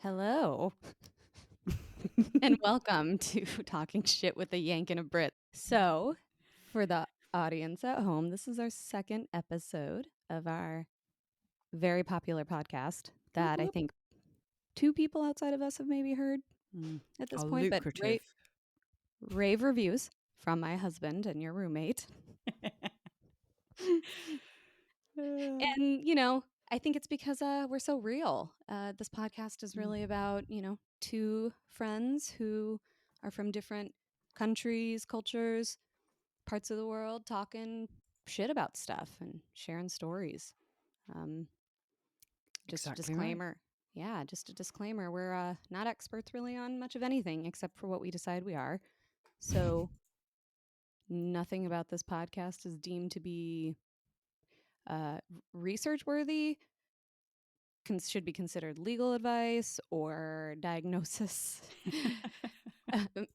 Hello, and welcome to Talking Shit with a Yank and a Brit. So, for the audience at home, this is our second episode of our very popular podcast that I think two people outside of us have maybe heard at this point, lucrative. but rave reviews from my husband and your roommate. And, you know, I think it's because we're so real. This podcast is really about, two friends who are from different countries, cultures, parts of the world, talking shit about stuff and sharing stories. Just Exactly a disclaimer. Right. Yeah, just a disclaimer. We're not experts really on much of anything except for what we decide we are. So nothing about this podcast is deemed to be research worthy, should be considered legal advice or diagnosis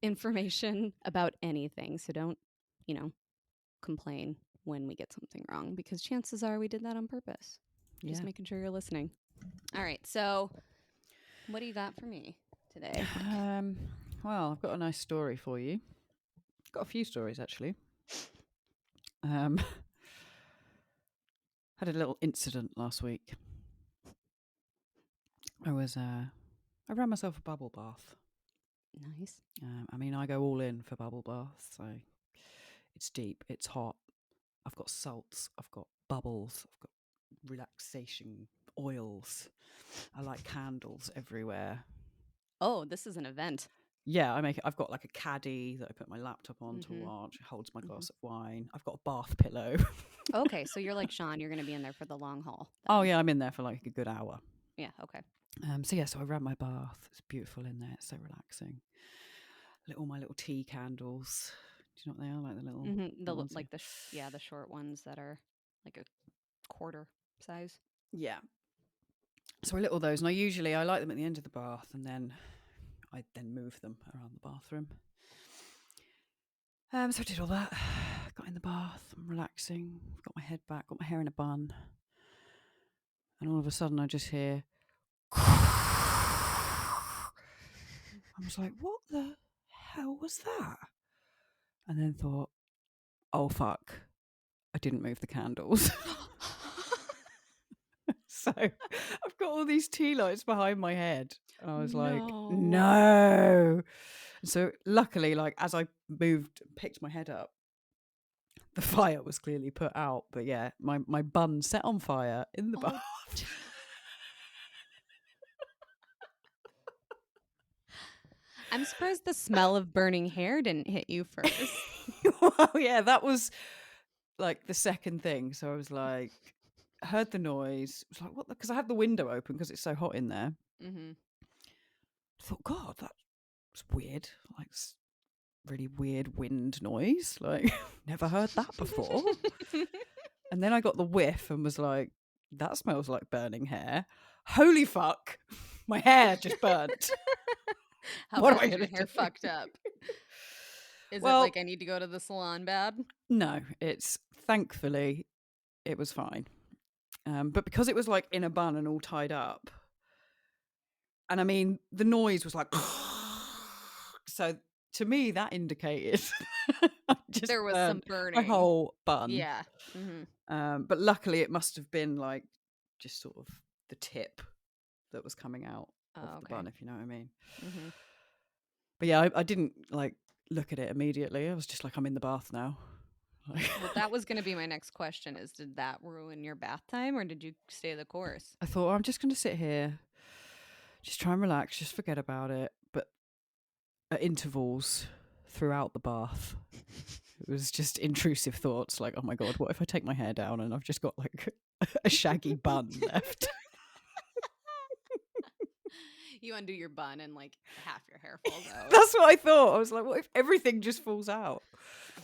information about anything. So don't, complain when we get something wrong, because chances are we did that on purpose. Just making sure you're listening. All right. So what do you got for me today? Well, I've got a nice story for you. Got a few stories, actually. Had a little incident last week. I ran myself a bubble bath. Nice. I go all in for bubble baths. So it's deep, it's hot. I've got salts, I've got bubbles, I've got relaxation oils. I like candles everywhere. Oh, this is an event. Yeah, I've got like a caddy that I put my laptop on to watch. It holds my glass of wine. I've got a bath pillow. Okay, so you're like Sean. You're going to be in there for the long haul. Then. Oh yeah, I'm in there for like a good hour. Yeah. Okay. So I ran my bath. It's beautiful in there. It's so relaxing. My little tea candles. Do you know what they are? Like the little, the short ones that are like a quarter size. Yeah. So I lit all those, and I light them at the end of the bath, and then I move them around the bathroom. So I did all that. Got in the bath. I'm relaxing. Got my head back. Got my hair in a bun. And all of a sudden, I just hear. I was like, "What the hell was that?" And then thought, "Oh fuck, I didn't move the candles." So I've got all these tea lights behind my head. And I was like, no. So luckily, like as I picked my head up, the fire was clearly put out. But yeah, my bun set on fire in the bath. I'm surprised the smell of burning hair didn't hit you first. Well, yeah, that was like the second thing. So I was like, heard the noise. It was like, what? Because I had the window open because it's so hot in there. Mm-hmm. I thought, God, that's weird. Like, really weird wind noise. Like, never heard that before. And then I got the whiff and was like, that smells like burning hair. Holy fuck. My hair just burnt. What am I going to do? Hair fucked up. Is it like I need to go to the salon bad? No, thankfully, it was fine. But because it was like in a bun and all tied up, and I mean, the noise was like, so to me, that indicated there was some burning. My whole bun. Yeah. Mm-hmm. But luckily, it must have been like just sort of the tip that was coming out of the bun, if you know what I mean. Mm-hmm. But yeah, I didn't like look at it immediately. I was just like, I'm in the bath now. Well, that was going to be my next question: did that ruin your bath time, or did you stay the course? I thought, I'm just going to sit here, just try and relax, just forget about it. But at intervals throughout the bath, it was just intrusive thoughts like, oh my God, what if I take my hair down and I've just got like a shaggy bun left? You undo your bun and like half your hair falls out. That's what I thought. I was like, what if everything just falls out? Oh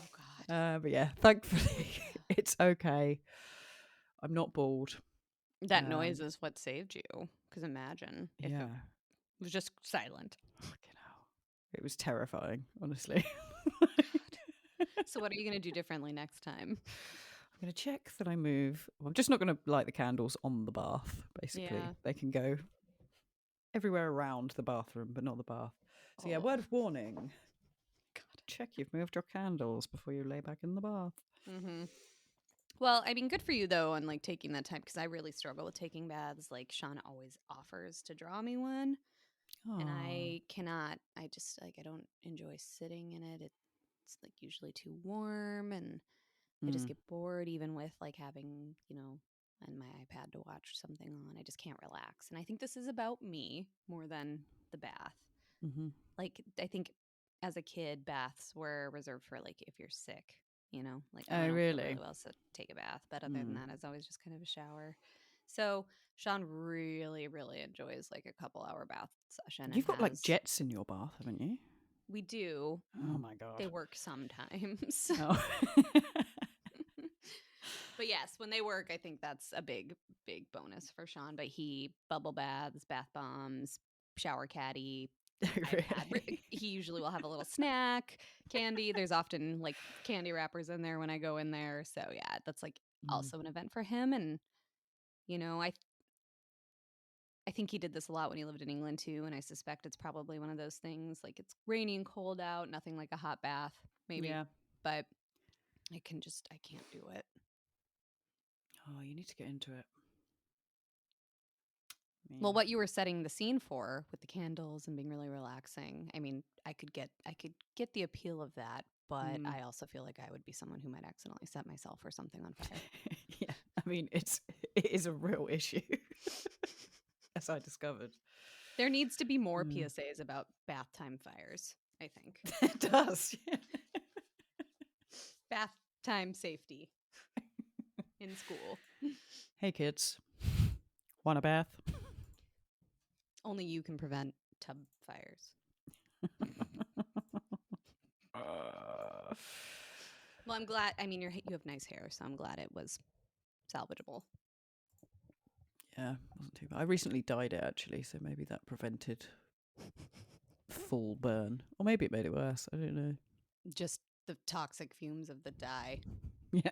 God. But yeah, thankfully it's okay. I'm not bald. That noise is what saved you, Because imagine if Yeah. it was just silent. Fucking hell. It was terrifying, honestly. So what are you going to do differently next time? I'm going to check that I move. Well, I'm just not going to light the candles on the bath, basically. Yeah. They can go everywhere around the bathroom, but not the bath. So, yeah, Oh. word of warning. God. Check you've moved your candles before you lay back in the bath. Mm-hmm. Well, I mean, good for you, though, on, like, taking that time, because I really struggle with taking baths. Like, Sean always offers to draw me one, and I cannot. I just, like, I don't enjoy sitting in it. It's, like, usually too warm, and I just get bored, even with, like, having, and my iPad to watch something on. I just can't relax. And I think this is about me more than the bath. Mm-hmm. Like, I think as a kid, baths were reserved for, like, if you're sick, like, oh, I Oh, don't feel really really? well, so take a bath. But other than that, it's always just kind of a shower. So Sean really, really enjoys, like, a couple-hour bath session, and You've got like jets in your bath, haven't you? we do. Oh my God. They work sometimes. Oh. But yes, when they work, I think that's a big, big bonus for Sean. But he bubble baths, bath bombs, shower caddy, iPad. Really? He usually will have a little snack, candy. There's often, like, candy wrappers in there when I go in there. So yeah, that's, like, also an event for him. And I think he did this a lot when he lived in England too. And I suspect it's probably one of those things, like, it's rainy and cold out, nothing like a hot bath, maybe. Yeah. But I can't do it. Oh, you need to get into it. Well, what you were setting the scene for with the candles and being really relaxing, I mean, I could get the appeal of that, but I also feel like I would be someone who might accidentally set myself or something on fire. Yeah, I mean, it is a real issue, as I discovered. There needs to be more PSAs about bath time fires, I think. It does. Yeah. Bath time safety in school. Hey, kids. Want a bath? Only you can prevent tub fires. Well, I'm glad. I mean, you have nice hair, so I'm glad it was salvageable. Yeah, wasn't too bad. I recently dyed it, actually, so maybe that prevented full burn. Or maybe it made it worse. I don't know. Just the toxic fumes of the dye. Yeah,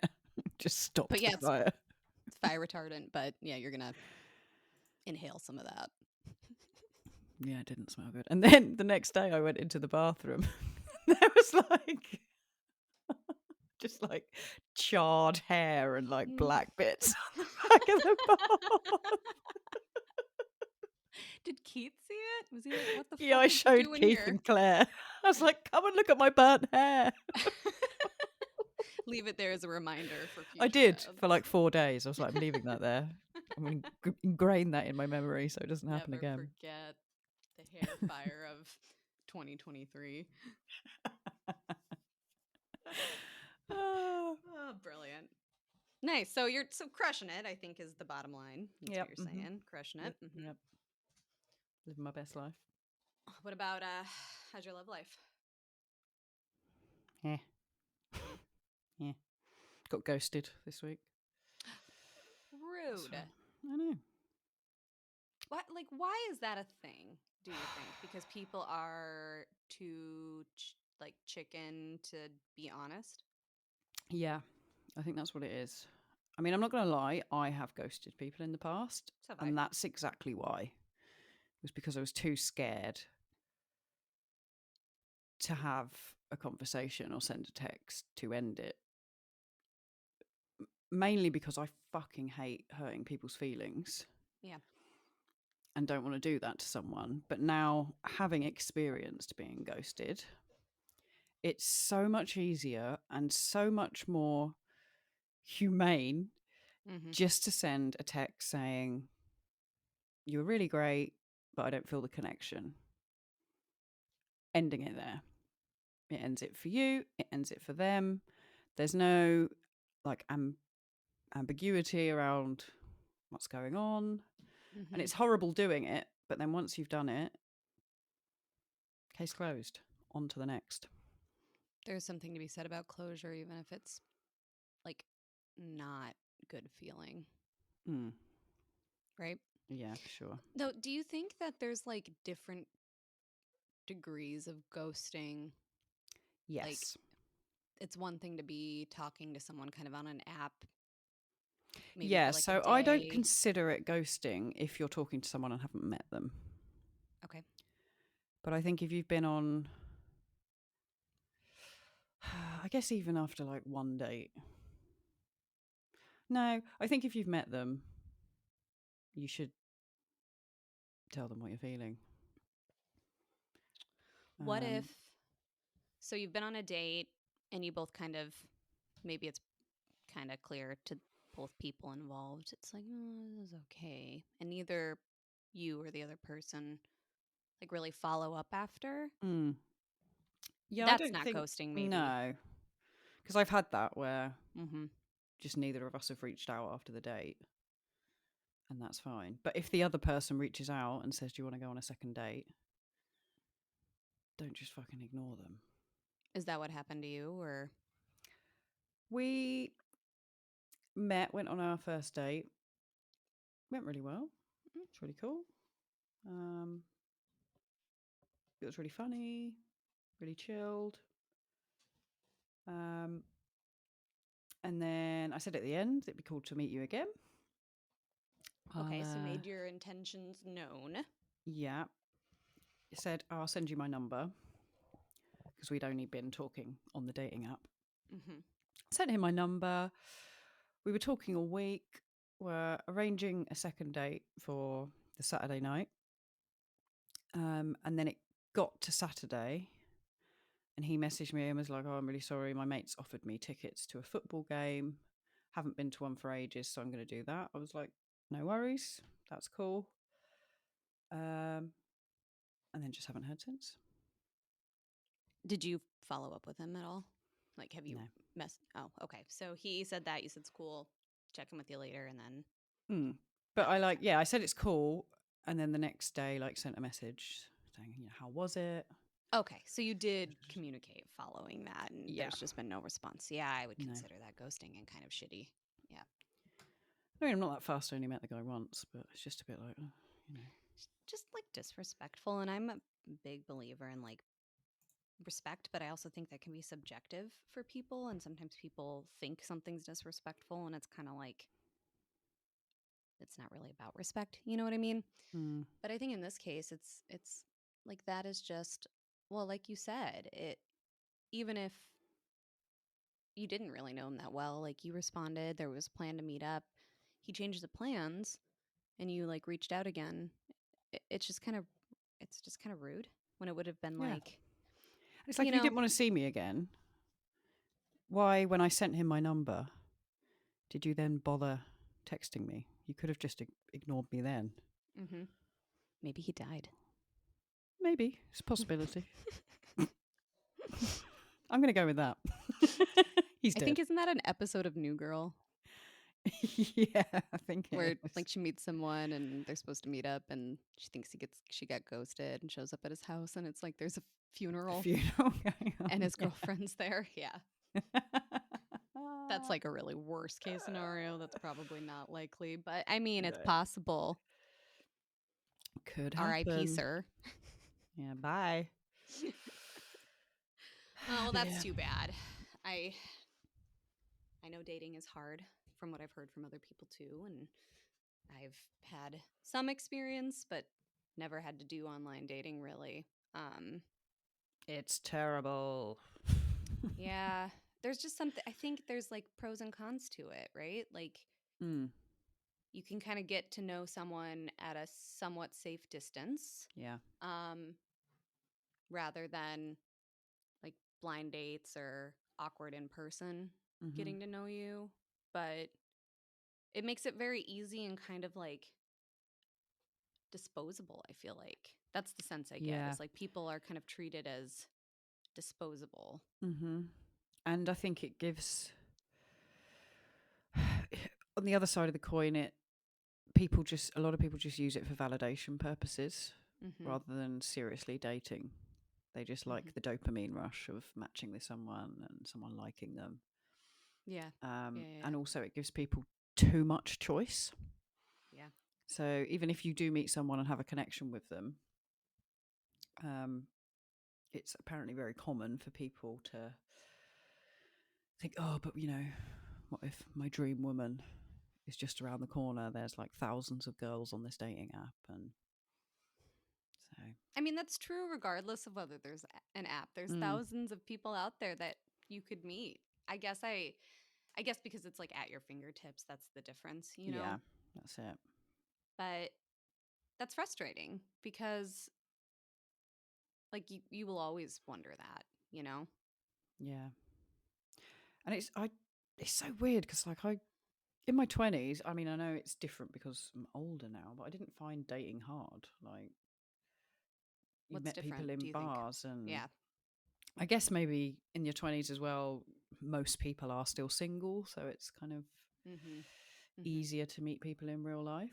just stopped But yeah, the fire. It's fire retardant, but yeah, you're going to inhale some of that. Yeah, it didn't smell good. And then the next day I went into the bathroom. There was like just like charred hair and like black bits on the back of the bath. Did Keith see it? Was he like, what the fuck? Yeah, I showed Keith and Claire. I was like, come and look at my burnt hair. Leave it there as a reminder for future I did baths. for like 4 days. I was like, I'm leaving that there. I'm going to ingrain that in my memory so it doesn't happen Never again. forget the hair fire of 2023. Oh, brilliant. Nice. So you're crushing it, I think, is the bottom line. That's what you're saying. Crushing it. Yep. Living my best life. What about how's your love life? Yeah. Yeah. Got ghosted this week. Rude. So, I know. Why is that a thing, do you think? Because people are too chicken to be honest? Yeah, I think that's what it is. I mean, I'm not going to lie. I have ghosted people in the past. So have And I. that's exactly why. It was because I was too scared to have a conversation or send a text to end it. Mainly because I fucking hate hurting people's feelings. Yeah. And don't want to do that to someone. But now, having experienced being ghosted, it's so much easier and so much more humane just to send a text saying, you were really great, but I don't feel the connection. Ending it there. It ends it for you. It ends it for them. There's no ambiguity around what's going on. And it's horrible doing it. But then once you've done it, case closed. On to the next. There's something to be said about closure, even if it's not good feeling. Right? Yeah, for sure. Though, do you think that there's like different degrees of ghosting? Yes. Like, it's one thing to be talking to someone kind of on an app, maybe for like a so I don't day. consider it ghosting if you're talking to someone and haven't met them. Okay. But I think if you've been on, I guess even after like one date. No, I think if you've met them, you should tell them what you're feeling. What if, so you've been on a date and you both kind of, maybe it's kind of clear to both people involved. It's like, oh, this is okay. And neither you or the other person like really follow up after. Yeah, I That's don't not think, ghosting, maybe. no. Because I've had that where Mm-hmm. just neither of us have reached out after the date. And that's fine. But if the other person reaches out and says, do you want to go on a second date? Don't just fucking ignore them. Is that what happened to you, or? We went on our first date. Went really well. It's really cool. It was really funny, really chilled. And then I said at the end, it'd be cool to meet you again. Okay, so made your intentions known. Yeah. Said, I'll send you my number because we'd only been talking on the dating app. Mm-hmm. Sent him my number. We were talking all week. We're arranging a second date for the Saturday night. And then it got to Saturday and he messaged me and was like, oh, I'm really sorry. My mate's offered me tickets to a football game. Haven't been to one for ages, so I'm going to do that. I was like, no worries. That's cool. And then just haven't heard since. Did you follow up with him at all? Like, have you No. Oh, okay. So he said that. You said it's cool. Check in with you later, and then. But I said it's cool. And then the next day, sent a message saying, how was it? Okay, so you did communicate following that, and Yeah. there's just been no response. Yeah, I would No. consider that ghosting and kind of shitty. Yeah. I mean, I'm not that fast. I only met the guy once, but it's just a bit like, Just like disrespectful. And I'm a big believer in like respect, but I also think that can be subjective for people. And sometimes people think something's disrespectful, and it's kind of like, it's not really about respect. You know what I mean? But I think in this case, it's like that is just, well, like you said, even if you didn't really know him that well, like you responded, there was a plan to meet up, he changed the plans, and you like reached out again. It's just kind of, it's just kind of rude when it would have been yeah. like, It's like, if you didn't want to see me again, why, when I sent him my number, did you then bother texting me? You could have just ignored me then. mm-hmm. Maybe he died. Maybe. It's a possibility. I'm going to go with that. He's dead. I think, isn't that an episode of New Girl? Yeah, I think it where is. like she meets someone and they're supposed to meet up, and she thinks she got ghosted and shows up at his house, and it's like there's a funeral going on, and his girlfriend's there. Yeah. That's like a really worst case scenario. That's probably not likely, but I mean, it's possible. Could R.I.P. happen. sir. Yeah, bye. Oh, well, that's too bad. I know dating is hard from what I've heard from other people too, and I've had some experience, but never had to do online dating really. It's terrible. Yeah, there's just something, I think there's like pros and cons to it, right? Like you can kind of get to know someone at a somewhat safe distance. Yeah. Rather than like blind dates or awkward in person getting to know you, but it makes it very easy and kind of like disposable. I feel like that's the sense I get. Is like people are kind of treated as disposable. And I think it gives, on the other side of the coin, a lot of people just use it for validation purposes rather than seriously dating. They just like the dopamine rush of matching with someone and someone liking them. Yeah. And also it gives people too much choice. Yeah. So even if you do meet someone and have a connection with them, it's apparently very common for people to think, oh, but what if my dream woman is just around the corner? There's like thousands of girls on this dating app, and so. I mean, that's true regardless of whether there's an app. There's thousands of people out there that you could meet. I guess because it's like at your fingertips, that's the difference, Yeah, that's it. But that's frustrating because like you will always wonder that, Yeah. And it's so weird because like in my 20s, I mean, I know it's different because I'm older now, but I didn't find dating hard. Like, you What's met people different, in do you think? bars, and Yeah. I guess maybe in your 20s as well, most people are still single, so it's kind of easier to meet people in real life.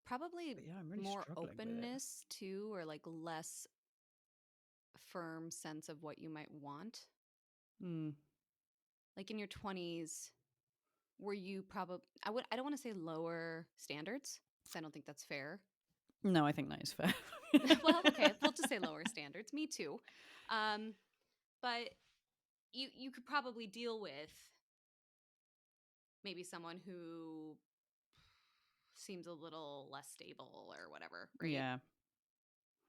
Probably But yeah, I'm really more struggling with it. openness too, or like less firm sense of what you might want. Like in your 20s, were you probably I don't want to say lower standards because I don't think that's fair. No, I think that is fair. Well, okay, we'll just say lower standards. Me too. But you could probably deal with maybe someone who seems a little less stable or whatever, right? Yeah.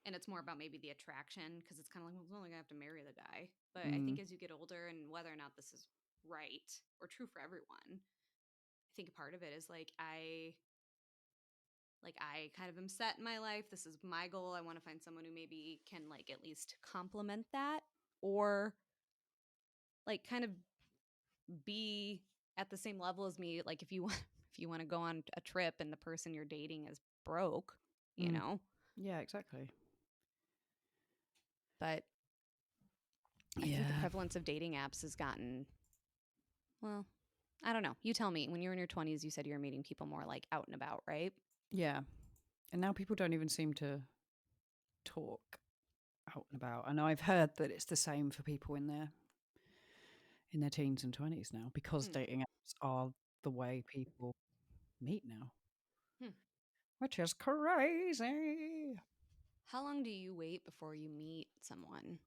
And it's more about maybe the attraction because it's kind of like, well, it's not like I have to marry the guy. But I think as you get older and whether or not this is right or true for everyone, I think part of it is I kind of am set in my life. This is my goal. I want to find someone who maybe can like at least complement that or like kind of be at the same level as me. Like if you want to go on a trip and the person you're dating is broke, Yeah, exactly. But I think the Yeah. prevalence of dating apps has gotten, well, I don't know. You tell me. When you were in your 20s, you said you were meeting people more like out and about, right? Yeah. And now people don't even seem to talk out and about. And I've heard that it's the same for people in their teens and 20s now, because Hmm. dating apps are the way people meet now, Hmm. which is crazy. How long do you wait before you meet someone?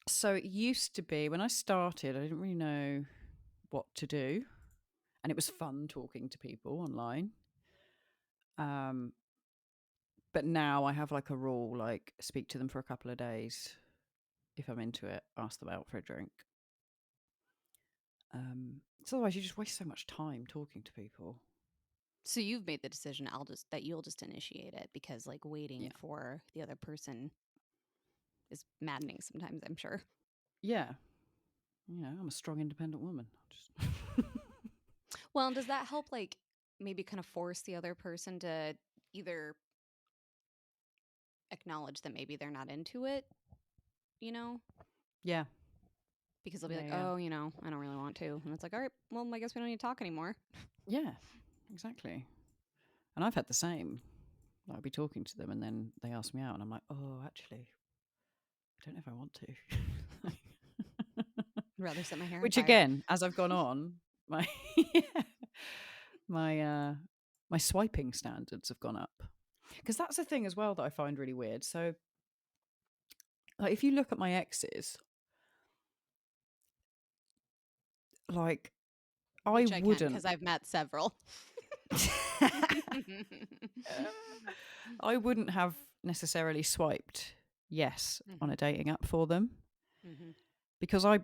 So it used to be when I started, I didn't really know what to do, and it was fun talking to people online. But now I have like a rule, like speak to them for a couple of days. If I'm into it, ask them out for a drink. So otherwise you just waste so much time talking to people. So you've made the decision you'll just initiate it because like waiting Yeah. for the other person is maddening sometimes, I'm sure. Yeah. I'm a strong, independent woman. Well, and does that help like maybe kind of force the other person to either acknowledge that maybe they're not into it, you know? Yeah. Because they'll be Yeah. like, Yeah. "Oh, I don't really want to." And it's like, "All right, well, I guess we don't need to talk anymore." Yeah. Exactly. And I've had the same. I'll be talking to them and then they ask me out and I'm like, oh, actually, I don't know if I want to. I'd rather set my hair on Which fire. again, as I've gone on, my my my swiping standards have gone up. Because that's the thing as well that I find really weird. So like if you look at my exes, like I Which I can wouldn't because I've met several. I wouldn't have necessarily swiped yes on Mhm. a dating app for them, Mhm. because I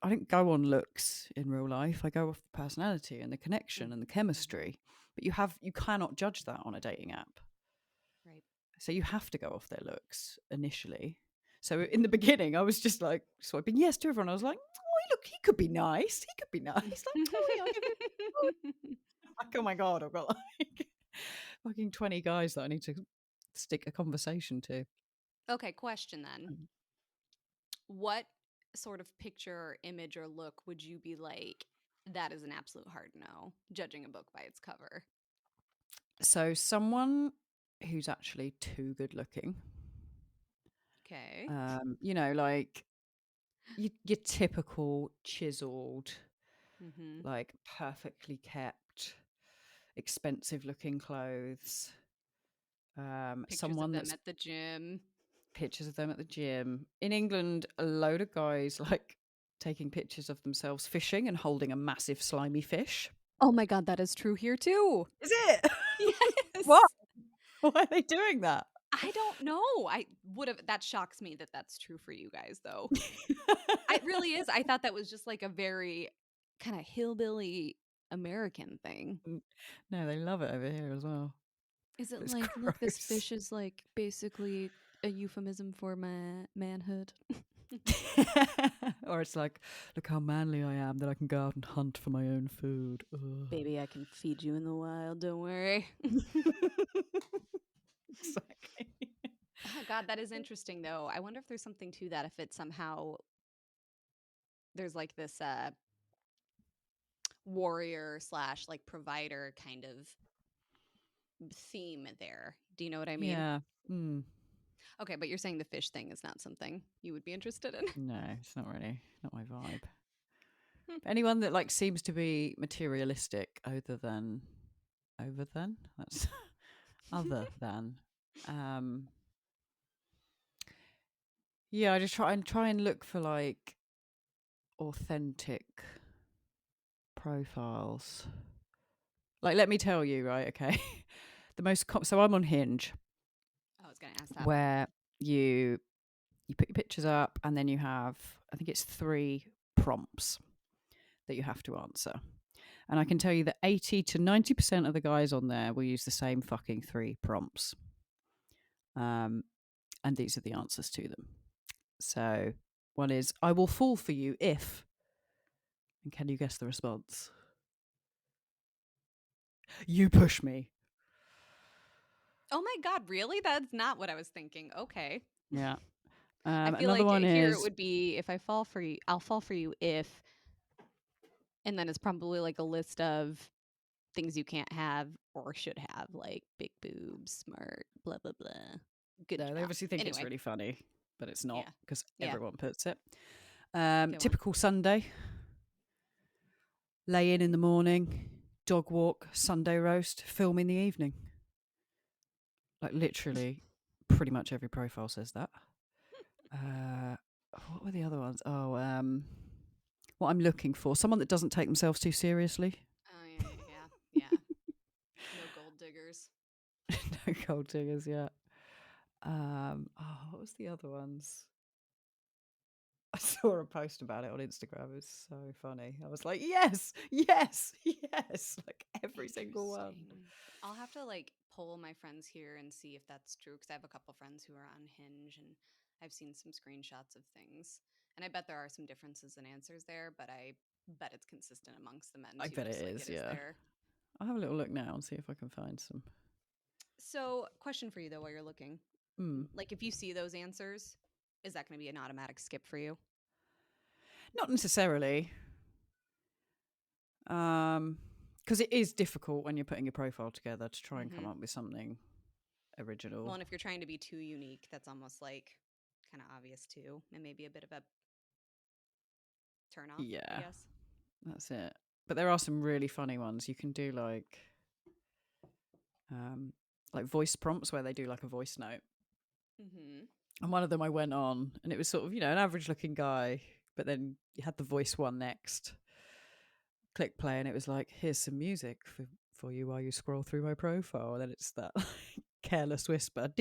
don't go on looks in real life. I go off the personality and the connection and the Mhm. chemistry. But you cannot judge that on a dating app. Right. So you have to go off their looks initially. So in the beginning, I was just like swiping yes to everyone. I was like, oh, look, he could be nice. He could be nice. Like, oh, yeah, I'll give him. Oh. Like, oh my God, I've got like fucking 20 guys that I need to stick a conversation to. Okay, question then. Um, What sort of picture or image or look would you be like, that is an absolute hard no, judging a book by its cover? So someone who's actually too good looking, Okay. like your typical chiseled, like perfectly kept, expensive looking clothes. Pictures of Someone them that's at the gym. pictures of them at the gym. In England, a load of guys like taking pictures of themselves fishing and holding a massive slimy fish. Oh my God, that is true here too. Is it? What? Yes. Why are they doing that? I don't know. I would have. That shocks me that that's true for you guys, though. It really is. I thought that was just like a very kind of hillbilly American thing. No, they love it over here as well. Is it It's like, look, this gross. fish is like basically a euphemism for my manhood? Or it's like, look how manly I am that I can go out and hunt for my own food. Ugh. Baby, I can feed you in the wild. Don't worry. Exactly. Oh, God, that is interesting, though. I wonder if there's something to that. If it somehow there's like this warrior slash like provider kind of theme there. Do you know what I mean? Yeah. Mm. Okay, but you're saying the fish thing is not something you would be interested in. No, it's not really not my vibe. But anyone that like seems to be materialistic that's other than yeah, I just try and look for like authentic profiles. Like, let me tell you, right? Okay, so I'm on Hinge, I was going to ask that. where you put your pictures up, and then you have, I think it's 3 prompts that you have to answer. And I can tell you that 80 to 90% of the guys on there will use the same fucking 3 prompts. And these are the answers to them. So one is, I will fall for you if. And can you guess the response? You push me. Oh my God, really? That's not what I was thinking. Okay. Yeah. I feel Another like one here it is, would be if I fall for you, I'll fall for you if, and then it's probably like a list of things you can't have or should have, like big boobs, smart, blah, blah, blah. Good no, they job. obviously think it's Anyway, really funny, but it's not yeah. because Yeah. everyone puts it. Good one. Typical Sunday. Lay in the morning, dog walk, Sunday roast, film in the evening. Like literally, pretty much every profile says that. What were the other ones? Oh, what I'm looking for, someone that doesn't take themselves too seriously. Oh, yeah. No gold diggers. No gold diggers yet. What was the other ones? I saw a post about it on Instagram. It was so funny. I was like, yes, yes, yes. Like every single one. Interesting. I'll have to like poll my friends here and see if that's true because I have a couple friends who are on Hinge and I've seen some screenshots of things. And I bet there are some differences in answers there, but I bet it's consistent amongst the men I too, bet it just like is, it is yeah. there. I'll have a little look now and see if I can find some. So, question for you though while you're looking. Mm. Like if you see those answers, is that going to be an automatic skip for you? Not necessarily. Because it is difficult when you're putting your profile together to try and come up with something original. Well, and if you're trying to be too unique, that's almost like kind of obvious too, and maybe a bit of a turn off, I Yeah, guess. that's it. But there are some really funny ones. You can do like voice prompts where they do like a voice note. And one of them I went on, and it was sort of, an average looking guy, but then you had the voice one next. Click play, and it was like, here's some music for you while you scroll through my profile. And then it's that careless whisper.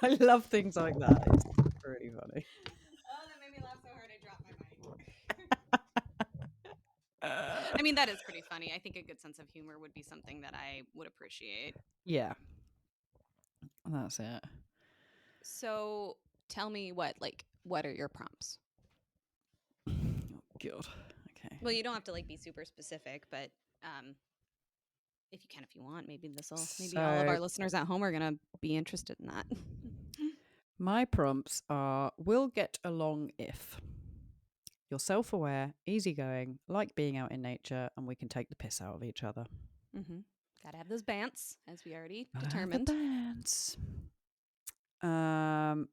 I love things like that. It's really funny. Oh, that made me laugh so hard I dropped my mic. I mean, that is pretty funny. I think a good sense of humor would be something that I would appreciate. Yeah, that's it. So tell me what are your prompts? Oh, God. Okay. Well, you don't have to like be super specific, but if you can, if you want, maybe all of So our listeners at home are gonna be interested in that. my prompts are: will get along if you're self-aware, easygoing, like being out in nature, and we can take the piss out of each other. Gotta have those bants, as we already Gotta have the determined. bands. Um,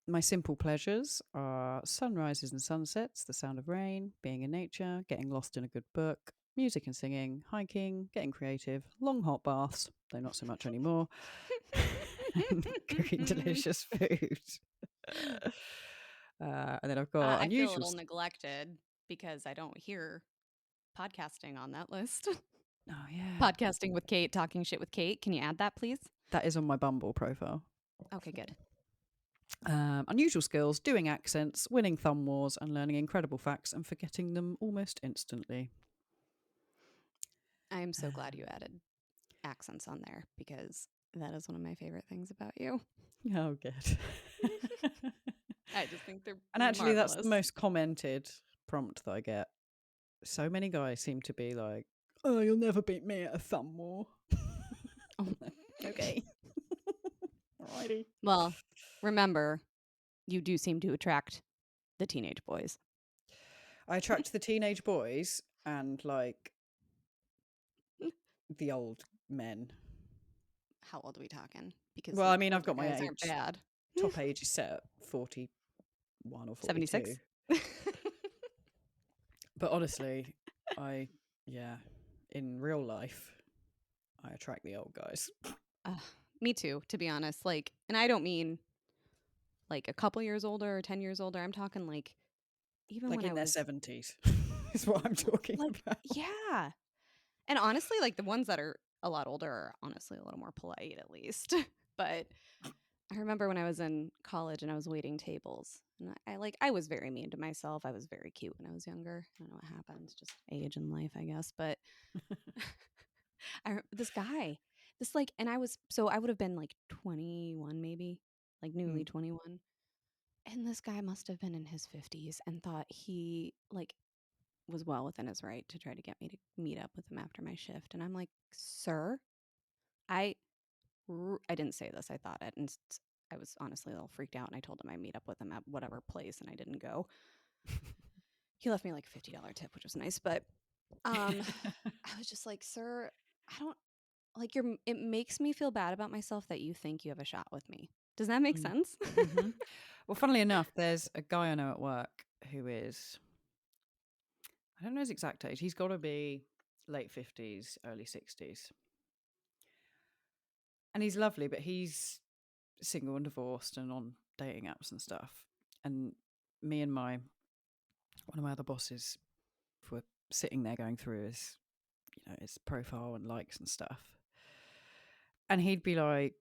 My simple pleasures are sunrises and sunsets, the sound of rain, being in nature, getting lost in a good book, music and singing, hiking, getting creative, long hot baths, though not so much anymore, and cooking delicious food. And then I've got I feel a unusual. little neglected because I don't hear podcasting on that list. Oh, yeah. Podcasting with Kate, talking shit with Kate. Can you add that, please? That is on my Bumble profile. Okay, good. Unusual skills, doing accents, winning thumb wars, and learning incredible facts and forgetting them almost instantly. I am so glad you added accents on there because that is one of my favorite things about you. Oh, good. I just think they're And actually, marvelous. that's the most commented prompt that I get. So many guys seem to be like, "Oh, you'll never beat me at a thumb war." Oh. Okay. Alrighty. Well, remember, you do seem to attract the teenage boys. I attract the teenage boys and like the old men. How old are we talking? Because Well, I like mean, I've older got my guys aren't age. bad. Top age is set at 41 or 42. 76. But honestly, in real life, I attract the old guys. Me too, to be honest. Like, and I don't mean like a couple years older or 10 years older. I'm talking like even Like when I in their was 70s is what I'm talking like, about. yeah. And honestly, like the ones that are a lot older are honestly a little more polite at least. But I remember when I was in college and I was waiting tables, and I was very mean to myself. I was very cute when I was younger. I don't know what happens, just age and life, I guess. But this guy, this like, and I would have been like 21 maybe, like newly 21. And this guy must have been in his 50s and thought he like was well within his right to try to get me to meet up with him after my shift. And I'm like, "Sir, I I didn't say this. I thought it, and I was honestly a little freaked out. And I told him I meet up with him at whatever place, and I didn't go. He left me like a $50 tip, which was nice. But I was just like, "Sir, I don't like your. It makes me feel bad about myself that you think you have a shot with me. Does that make sense?" Mm-hmm. Well, funnily enough, there's a guy I know at work who is, I don't know his exact age. He's got to be late 50s, early 60s. And he's lovely, but he's single and divorced and on dating apps and stuff. And me and one of my other bosses were sitting there going through his profile and likes and stuff. And he'd be like,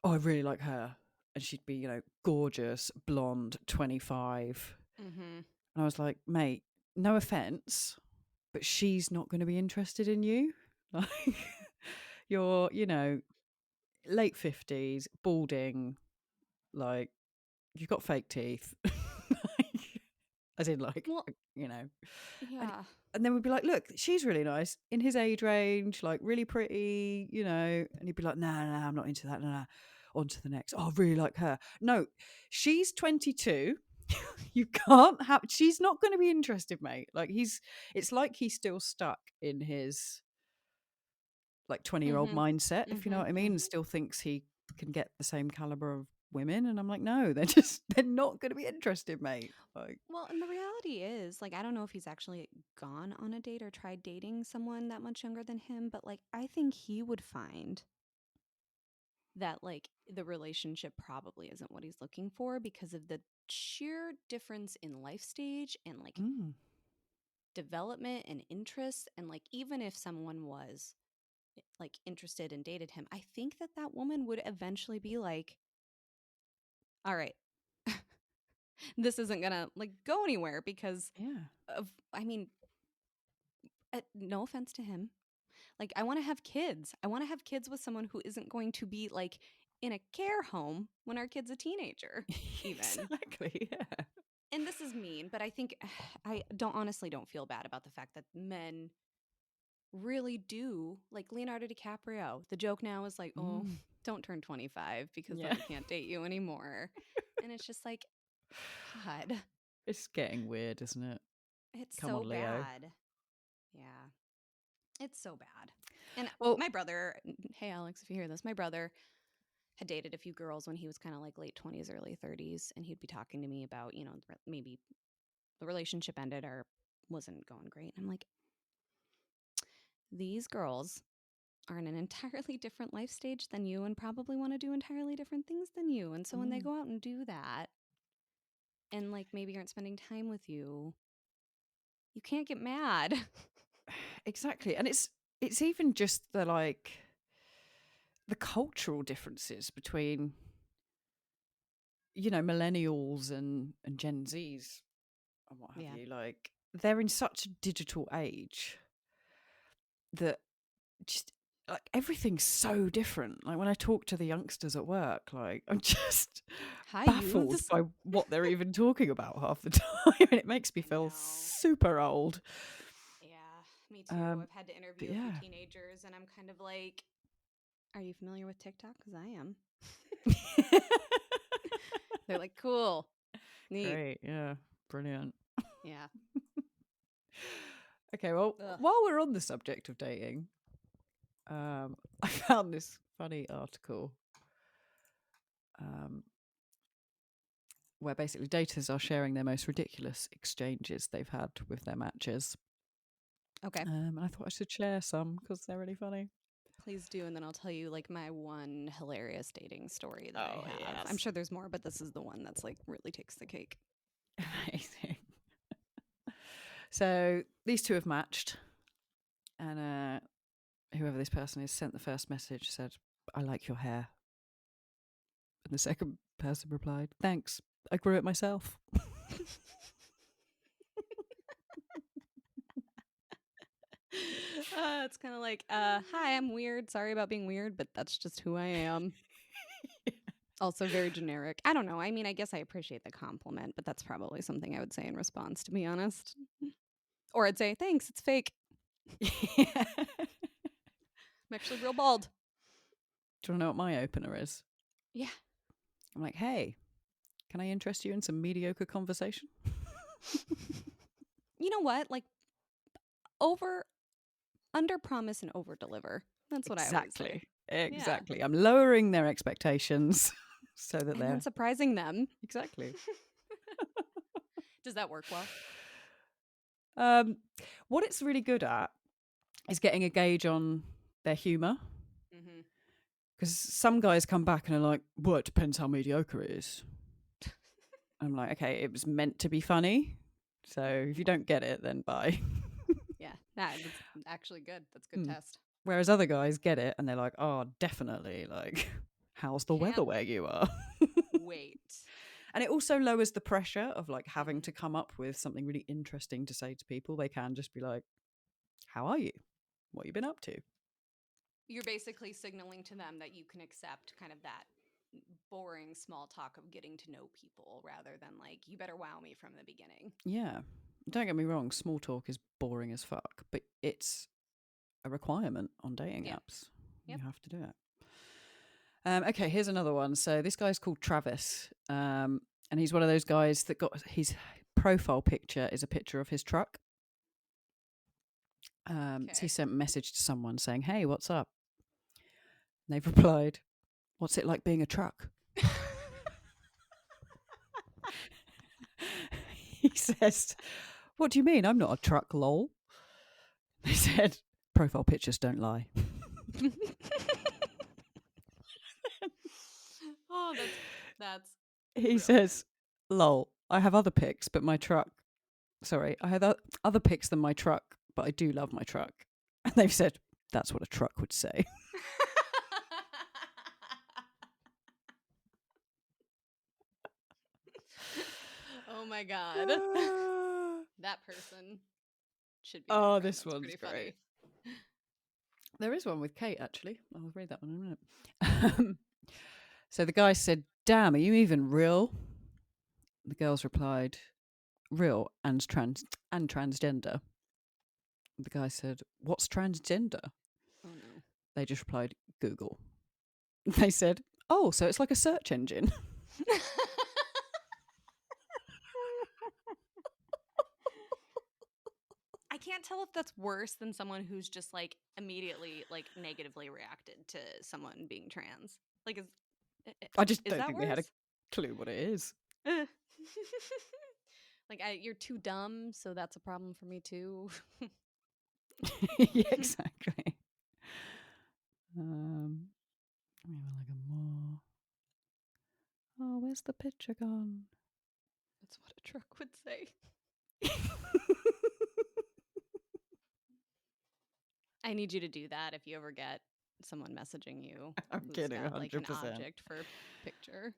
"Oh, I really like her." And she'd be, gorgeous, blonde, 25. Mm-hmm. And I was like, "Mate, no offense, but she's not going to be interested in you." Like, you're, late 50s, balding, like, you've got fake teeth. As in, like, Well, and, yeah. and then we'd be like, "Look, she's really nice in his age range, like really pretty, And he'd be like, "No, no, I'm not into that. No, no. On to the next. Oh, I really like her. No, she's 22. You can't have. She's not going to be interested, mate. Like it's like he's still stuck in his like 20-year-old Mm-hmm. mindset, if you know Mm-hmm. what I mean, and Mm-hmm. still thinks he can get the same caliber of women. And I'm like, no, they're not going to be interested, mate. Like, Well, and the reality is, like, I don't know if he's actually gone on a date or tried dating someone that much younger than him, but like, I think he would find that like the relationship probably isn't what he's looking for because of the sheer difference in life stage and like development and interest. And like, even if someone was like interested and dated him, I think that that woman would eventually be like, all right, this isn't gonna like go anywhere because yeah. of, I mean, no offense to him. Like, I want to have kids. I want to have kids with someone who isn't going to be like in a care home when our kid's a teenager, even. Exactly, yeah. And this is mean, but I think I don't feel bad about the fact that men really do like Leonardo DiCaprio. The joke now is like, oh, don't turn 25 because then Yeah. I can't date you anymore. And it's just like, God, It's getting weird, isn't it? it's Come so on, Leo. bad. Yeah, it's so bad. And Well, my brother, hey, Alex, if you hear this, my brother had dated a few girls when he was kind of like late 20s, early 30s. And he'd be talking to me about, maybe the relationship ended or wasn't going great. And I'm like, these girls are in an entirely different life stage than you and probably want to do entirely different things than you. And so when they go out and do that and like maybe aren't spending time with you, you can't get mad. Exactly. And it's even just the cultural differences between, millennials and Gen Zs and what have you. Like, they're in such a digital age that just like everything's so different. Like when I talk to the youngsters at work, like I'm just baffled by what they're even talking about half the time, and it makes me feel super old. Yeah, me too. I've had to interview a few teenagers, and I'm kind of like, "Are you familiar with TikTok? Because I am." They're like, "Cool, neat, great, yeah, brilliant." Yeah. Okay, well, while we're on the subject of dating, I found this funny article where basically daters are sharing their most ridiculous exchanges they've had with their matches. Okay. And I thought I should share some because they're really funny. Please do, and then I'll tell you like my one hilarious dating story that I have. Yes. I'm sure there's more, but this is the one that's like really takes the cake. Amazing. So these two have matched, and whoever this person is sent the first message, said, "I like your hair." And the second person replied, "Thanks, I grew it myself." It's kind of like, hi, I'm weird. Sorry about being weird, but that's just who I am. Also very generic. I don't know. I mean, I guess I appreciate the compliment, but that's probably something I would say in response, to be honest. Or I'd say, thanks, it's fake. Yeah. I'm actually real bald. Do you want to know what my opener is? Yeah. I'm like, hey, can I interest you in some mediocre conversation? You know what? Like, under promise and over deliver. That's what I always say. Exactly. Yeah. I'm lowering their expectations so that they're surprising them. Exactly. Does that work well? What it's really good at is getting a gauge on their humor. Because some guys come back and are like, well, it depends how mediocre it is. I'm like, okay, it was meant to be funny. So if you don't get it, then bye. Yeah, that's actually good. That's a good test. Whereas other guys get it and they're like, oh, definitely. Like, how's the weather where you are? Wait. And it also lowers the pressure of like having to come up with something really interesting to say to people. They can just be like, how are you? What have you been up to? You're basically signaling to them that you can accept kind of that boring small talk of getting to know people rather than like, you better wow me from the beginning. Yeah. Don't get me wrong, small talk is boring as fuck, but it's a requirement on dating apps. Yep. You have to do it. Okay, here's another one. So this guy's called Travis, and he's one of those guys that got his profile picture is a picture of his truck. So he sent a message to someone saying, hey, what's up? And they've replied, what's it like being a truck? He says, what do you mean? I'm not a truck, lol. They said, profile pictures don't lie. Oh, that's. He says, lol, I have other pics, but my truck. Sorry, I have other pics than my truck, but I do love my truck. And they've said, that's what a truck would say. Oh my God. That person should be. Oh, this one's great. Funny. There is one with Kate, actually. I'll read that one in a minute. So the guy said, damn, are you even real? The girls replied, real and transgender. The guy said, what's transgender? Oh no. They just replied, Google. They said, oh, so it's like a search engine. I can't tell if that's worse than someone who's just like immediately like negatively reacted to someone being trans. Like, I just Is don't that think they had a worse? clue what it is. Like, you're too dumb, so that's a problem for me too. Yeah, exactly. Let me have a look at more. Oh, where's the picture gone? That's what a truck would say. I need you to do that if you ever get someone messaging you I'm who's kidding, got like an 100%. object for picture.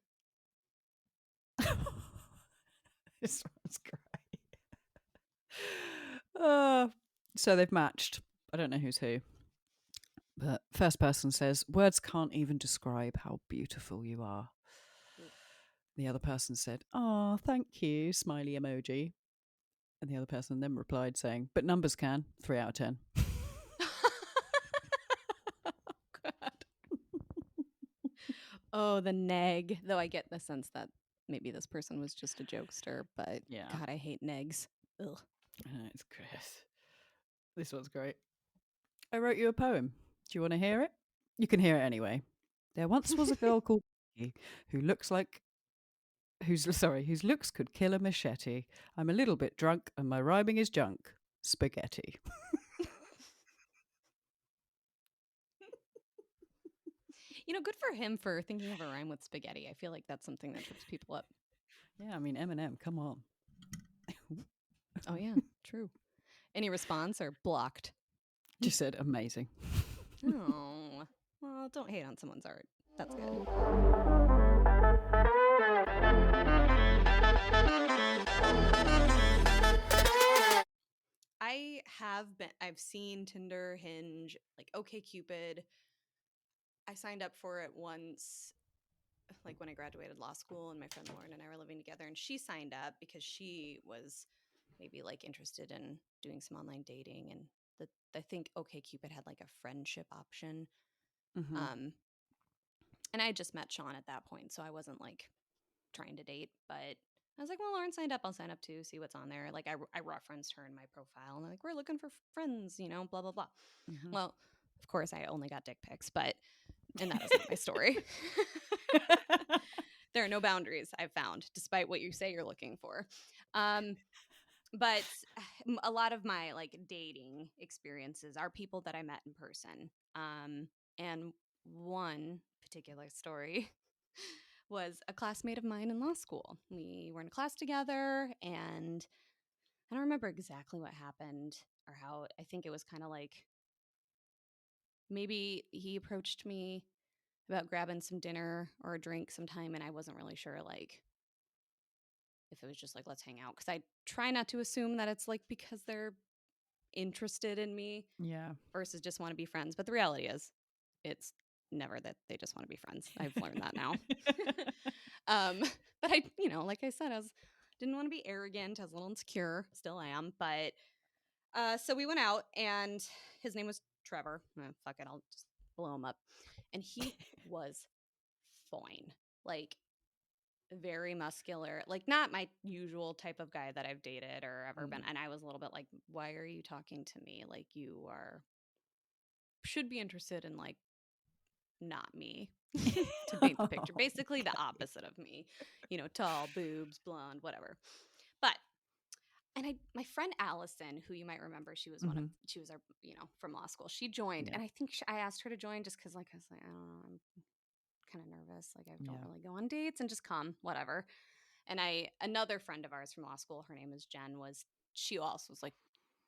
This one's great. So they've matched. I don't know who's who. But first person says, words can't even describe how beautiful you are. Ooh. The other person said, oh, thank you, smiley emoji. And the other person then replied saying, but numbers can, 3 out of 10. God. Oh, the neg. Though I get the sense that maybe this person was just a jokester, but Yeah. God, I hate negs. Ugh. It's great. This one's great. I wrote you a poem. Do you want to hear it? You can hear it anyway. There once was a girl called Becky who looks like whose looks could kill a machete. I'm a little bit drunk and my rhyming is junk. Spaghetti. Good for him for thinking of a rhyme with spaghetti. I feel like that's something that trips people up. Yeah, I mean Eminem, come on. Oh yeah, true. Any response or blocked? Just said amazing. Oh, well, don't hate on someone's art. That's good. I've seen Tinder, Hinge, like OkCupid. I signed up for it once, like when I graduated law school, and my friend Lauren and I were living together, and she signed up because she was maybe like interested in doing some online dating, and I think OkCupid had like a friendship option. Mm-hmm. And I had just met Sean at that point, so I wasn't like trying to date, but I was like, well, Lauren signed up. I'll sign up too, see what's on there. Like, I referenced her in my profile, and like, we're looking for friends, blah, blah, blah. Mm-hmm. Well, of course, I only got dick pics, and that is not my story. There are no boundaries I've found, despite what you say you're looking for. But a lot of my like dating experiences are people that I met in person. And one particular story was a classmate of mine in law school. We were in a class together, and I don't remember exactly what happened or how. I think it was kind of like maybe he approached me about grabbing some dinner or a drink sometime, and I wasn't really sure like if it was just like let's hang out, because I try not to assume that it's like because they're interested in me Yeah. versus just want to be friends. But the reality is, it's never that they just want to be friends. I've learned that now. But I, like I said, didn't want to be arrogant. I was a little insecure, still am. But so we went out, and his name was Trevor. Fuck it, I'll just blow him up. And he was fine, like very muscular, like not my usual type of guy that I've dated or ever been. And I was a little bit like, why are you talking to me? Like you should be interested in like not me to paint the picture. Basically the opposite of me, tall, boobs, blonde, whatever. But my friend Allison, who you might remember, she was she was our, from law school. She joined, and I think I asked her to join just because, like, I was like, I don't know, I'm kind of nervous. Like, I don't really go on dates, and just come, whatever. And another friend of ours from law school, her name is Jen, she also was like,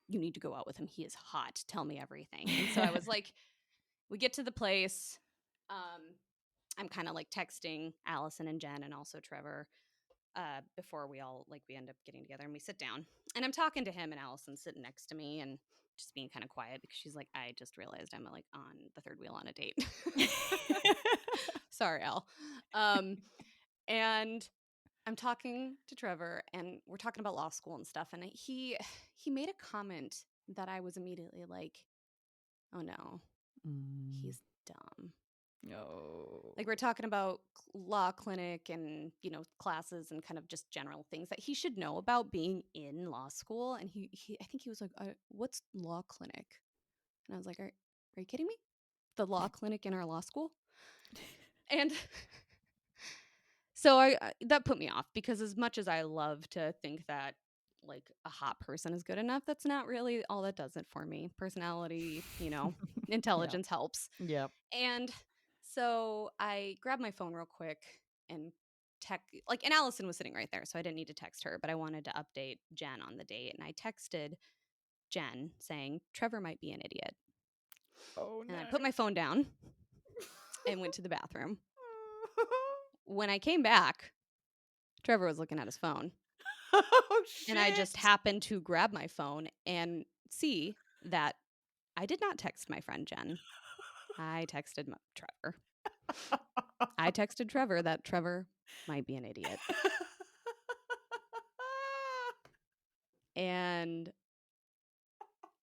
you need to go out with him. He is hot. Tell me everything. And so I was like, we get to the place. I'm kind of like texting Allison and Jen and also Trevor before we end up getting together, and we sit down, and I'm talking to him, and Allison's sitting next to me and just being kind of quiet because she's like, I just realized I'm like on the third wheel on a date. Sorry, Al. And I'm talking to Trevor, and we're talking about law school and stuff, and he made a comment that I was immediately like, oh no, he's dumb. No. Like, we're talking about law clinic and, classes and kind of just general things that he should know about being in law school. And I think he was like, what's law clinic? And I was like, are you kidding me? The law clinic in our law school? And So that put me off, because as much as I love to think that like a hot person is good enough, that's not really all that does it for me. Personality, Yeah. intelligence helps. Yeah. And so I grabbed my phone real quick and and Allison was sitting right there, so I didn't need to text her, but I wanted to update Jen on the date, and I texted Jen saying Trevor might be an idiot. Oh And no. I put my phone down and went to the bathroom. When I came back, Trevor was looking at his phone. Oh shit. And I just happened to grab my phone and see that I did not text my friend Jen. I texted Trevor. I texted Trevor that Trevor might be an idiot. And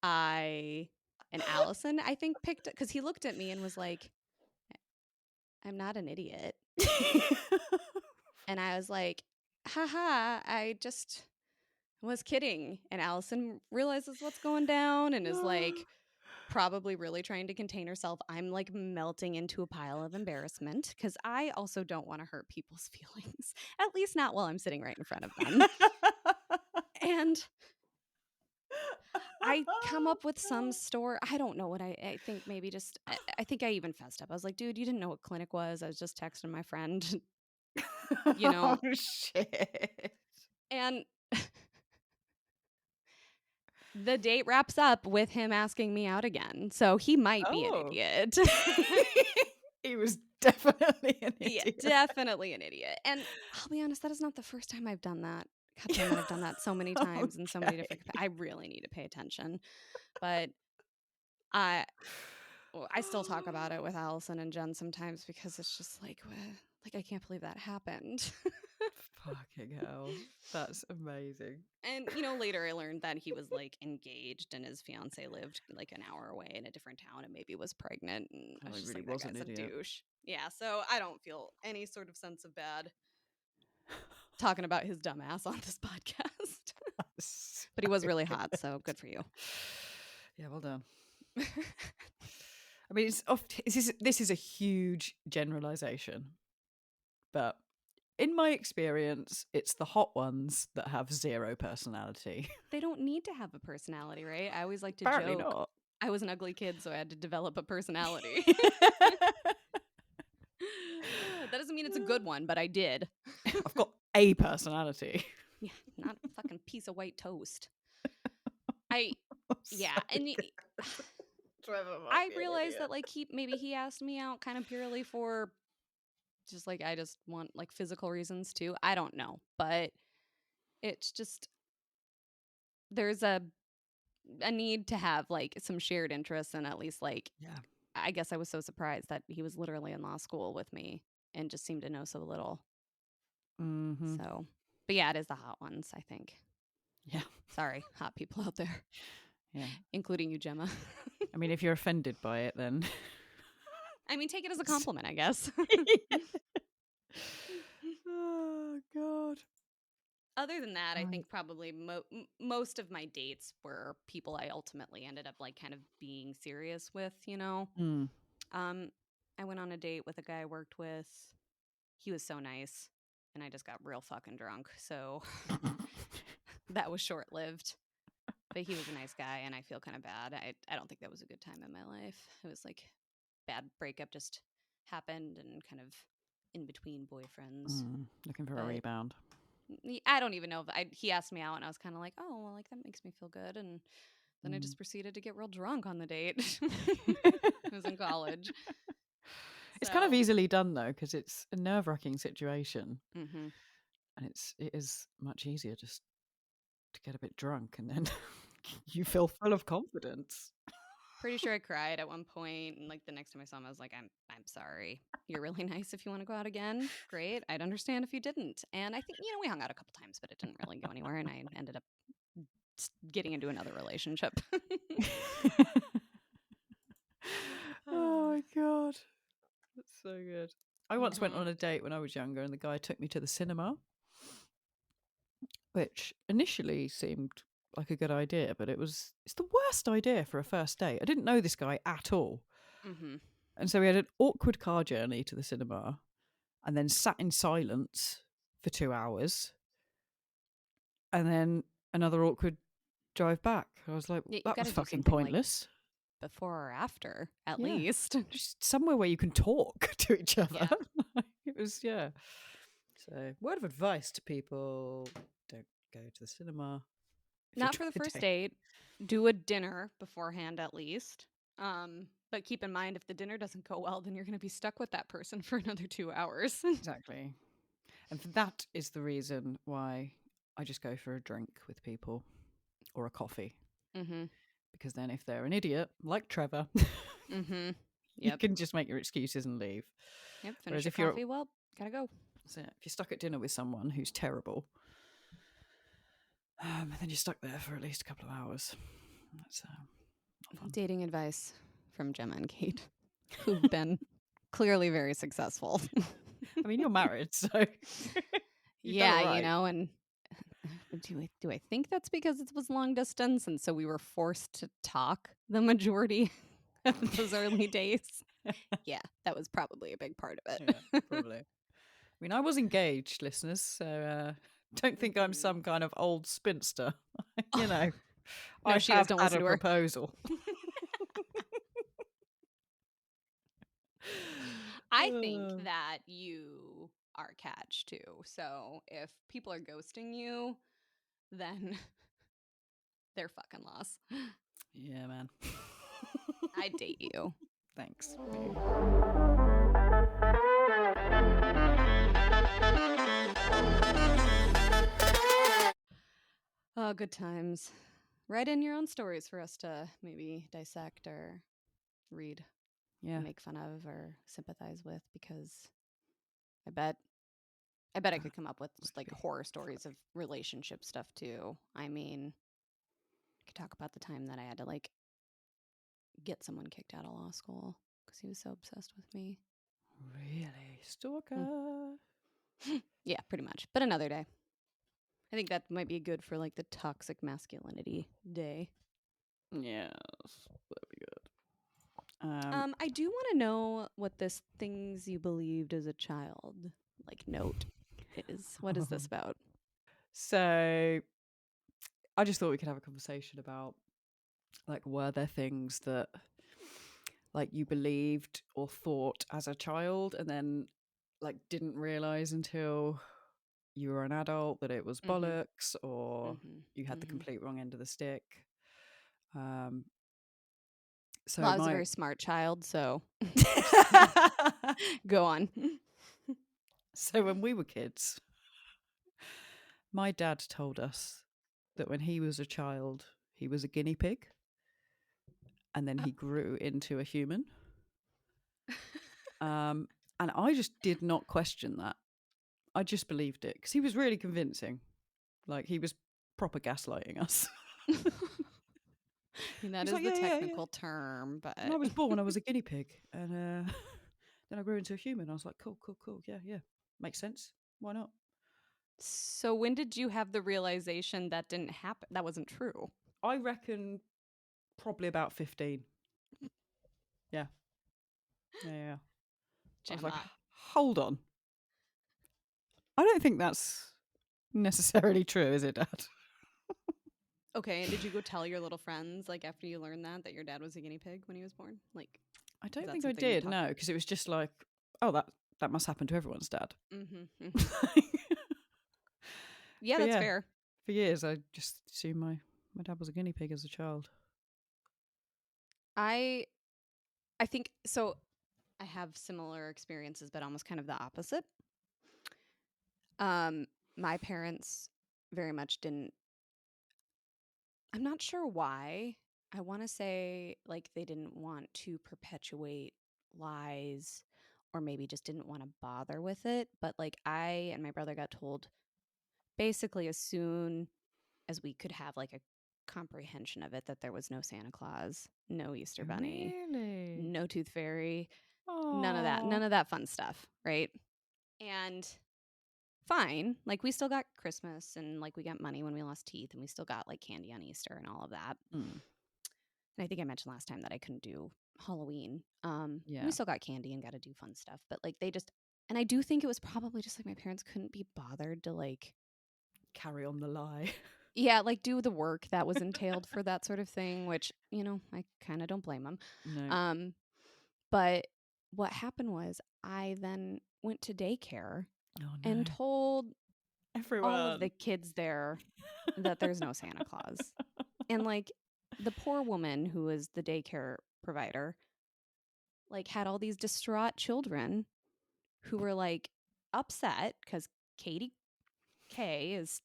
Allison, I think, picked it because he looked at me and was like, I'm not an idiot. And I was like, haha, I just was kidding. And Allison realizes what's going down and is like, probably really trying to contain herself. I'm like melting into a pile of embarrassment because I also don't want to hurt people's feelings, at least not while I'm sitting right in front of them. And I come up with some story. I don't know what I think. Maybe just I think I even fessed up. I was like, dude, you didn't know what clinic was. I was just texting my friend, Oh shit. And the date wraps up with him asking me out again. So he might be an idiot. He was definitely an idiot. Yeah, definitely an idiot. And I'll be honest, that is not the first time I've done that. God damn it, I've done that so many times in so many different. I really need to pay attention, but I I still talk about it with Allison and Jen sometimes because it's just like, I can't believe that happened. Fucking hell, that's amazing. And later I learned that he was like engaged and his fiance lived like an hour away in a different town and maybe was pregnant. And I was just really like, that was an guy's a idiot. douche. Yeah, so I don't feel any sort of sense of bad talking about his dumbass on this podcast. But he was really hot, so good for you. Yeah, well done. I mean, this is a huge generalization, but in my experience, it's the hot ones that have zero personality. They don't need to have a personality, right? I always like to Apparently joke. not. I was an ugly kid, so I had to develop a personality. That doesn't mean it's a good one, but I did. I've got a personality. Yeah, not a fucking piece of white toast. Yeah, and Trevor I realized that like he asked me out kind of purely for just like I just want like physical reasons too. I don't know, but it's just there's a need to have like some shared interests, and at least like I guess I was so surprised that he was literally in law school with me and just seemed to know so little. Mm-hmm. So, but yeah, it is the hot ones, I think. Yeah. Sorry, hot people out there. Yeah. Including you, Gemma. I mean, if you're offended by it, then I mean, take it as a compliment, I guess. Oh God. Other than that, I think probably most of my dates were people I ultimately ended up like kind of being serious with, Mm. I went on a date with a guy I worked with. He was so nice, and I just got real fucking drunk. So that was short-lived. But he was a nice guy, and I feel kind of bad. I don't think that was a good time in my life. It was like bad breakup just happened and kind of in between boyfriends. Looking for a rebound. I don't even know if he asked me out, and I was kind of like, oh, well, like that makes me feel good. And then I just proceeded to get real drunk on the date. I was in college. It's kind of easily done though, because it's a nerve-wracking situation, Mm-hmm. and it is much easier just to get a bit drunk, and then you feel full of confidence. Pretty sure I cried at one point, and like the next time I saw him, I was like, I'm sorry. You're really nice. If you want to go out again, great. I'd understand if you didn't. And I think we hung out a couple times, but it didn't really go anywhere, and I ended up getting into another relationship. Oh my God, that's so good. I once went on a date when I was younger, and the guy took me to the cinema, which initially seemed like a good idea, but it's the worst idea for a first date. I didn't know this guy at all. Mm-hmm. And so we had an awkward car journey to the cinema. and then sat in silence for 2 hours, and then another awkward drive back. I was like, Yeah, you that got was to do fucking something like pointless. before or after, at Yeah. least. Just somewhere where you can talk to each other. Yeah. It was, yeah. So, word of advice to people: don't go to the cinema. Not for the first date. Do a dinner beforehand, at least. But keep in mind, if the dinner doesn't go well, then you're going to be stuck with that person for another 2 hours. Exactly. And that is the reason why I just go for a drink with people or a coffee. Mm-hmm. Because then if they're an idiot, like Trevor, Mm-hmm. you Yep. can just make your excuses and leave. Yep. Finish Whereas your if you're coffee. Well, gotta go. if you're stuck at dinner with someone who's terrible, then you're stuck there for at least a couple of hours. That's not fun. Dating advice from Gemma and Kate, who've been clearly very successful. I mean, you're married, so you've done Yeah, all right. and do I think that's because it was long distance, and so we were forced to talk the majority of those early days? Yeah, that was probably a big part of it. Yeah, probably. I mean, I was engaged, listeners, so don't think I'm some kind of old spinster. You know, No, I she is. have Don't had listen a to her. proposal. I think that you are a catch too. So if people are ghosting you, then they're fucking lost. Yeah, man. I'd date you. Thanks. Oh, good times. Write in your own stories for us to maybe dissect or read, Yeah. and make fun of or sympathize with, because I bet I could come up with just like horror stories of relationship stuff too. I mean, I could talk about the time that I had to like get someone kicked out of law school because he was so obsessed with me. Really? Stalker? Yeah, pretty much. But another day. I think that might be good for like the toxic masculinity day. Yes, that'd be good. I do want to know what this things you believed as a child like note is. What is this about? So I just thought we could have a conversation about, like, were there things that like you believed or thought as a child and then like didn't realize until you were an adult that it was bollocks, or you had the complete wrong end of the stick. So Well, I was a very smart child, so go on. So when we were kids, my dad told us that when he was a child, he was a guinea pig, and then he grew into a human. And I just did not question that. I just believed it because he was really convincing. Like, he was proper gaslighting us. I mean, that is like, the yeah, technical term, but And I was born, I was a guinea pig, and then I grew into a human. I was like, cool, yeah, makes sense. Why not? so when did you have the realization that didn't happen? That wasn't true. I reckon probably about 15. Yeah. Yeah. I was like, Gemma. hold on. I don't think that's necessarily true, is it, Dad? Okay, and did you go tell your little friends like after you learned that your dad was a guinea pig when he was born? Like, I don't is that think I something you did, talk- no, because it was just like, oh, that must happen to everyone's dad. Yeah, But that's yeah, fair. for years I just assumed my dad was a guinea pig as a child. I think so. I have similar experiences, but almost kind of the opposite. My parents very much didn't. I'm not sure why. I want to say like they didn't want to perpetuate lies, or maybe just didn't want to bother with it. But like I and my brother got told basically as soon as we could have like a comprehension of it that there was no Santa Claus, no Easter Bunny, Really? no Tooth Fairy, Oh. none of that fun stuff, right? And fine, like we still got Christmas and like we got money when we lost teeth and we still got like candy on Easter and all of that. Mm. And I think I mentioned last time that I couldn't do Halloween. Yeah. We still got candy and got to do fun stuff, but like they just And I do think it was probably just like my parents couldn't be bothered to like carry on the lie. Yeah, like do the work that was entailed for that sort of thing, which, I kind of don't blame them. No. But what happened was I then went to daycare Oh no. and told all of Everyone. the kids there that there's no Santa Claus. And like the poor woman who was the daycare provider, like had all these distraught children who were like upset because Katie K is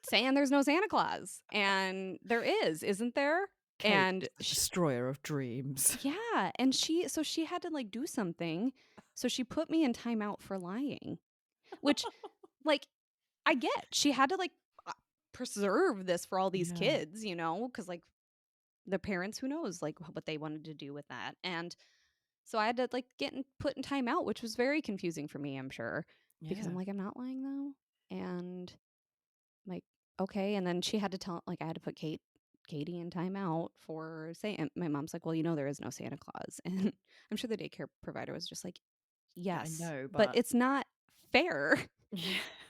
saying there's no Santa Claus. And there is, isn't there? Kate And is the destroyer of dreams. yeah. And she had to like do something. So she put me in timeout for lying, which like I get. She had to like preserve this for all these Yeah. kids, because like their parents, who knows, like what they wanted to do with that. And so I had to like put in timeout, which was very confusing for me, I'm sure, because Yeah. I'm like, I'm not lying though. And like, okay. And then she had to tell, like, I had to put Katie in timeout for saying, my mom's like, well, there is no Santa Claus. And I'm sure the daycare provider was just like, Yeah, I yes, know, but but it's not fair yeah.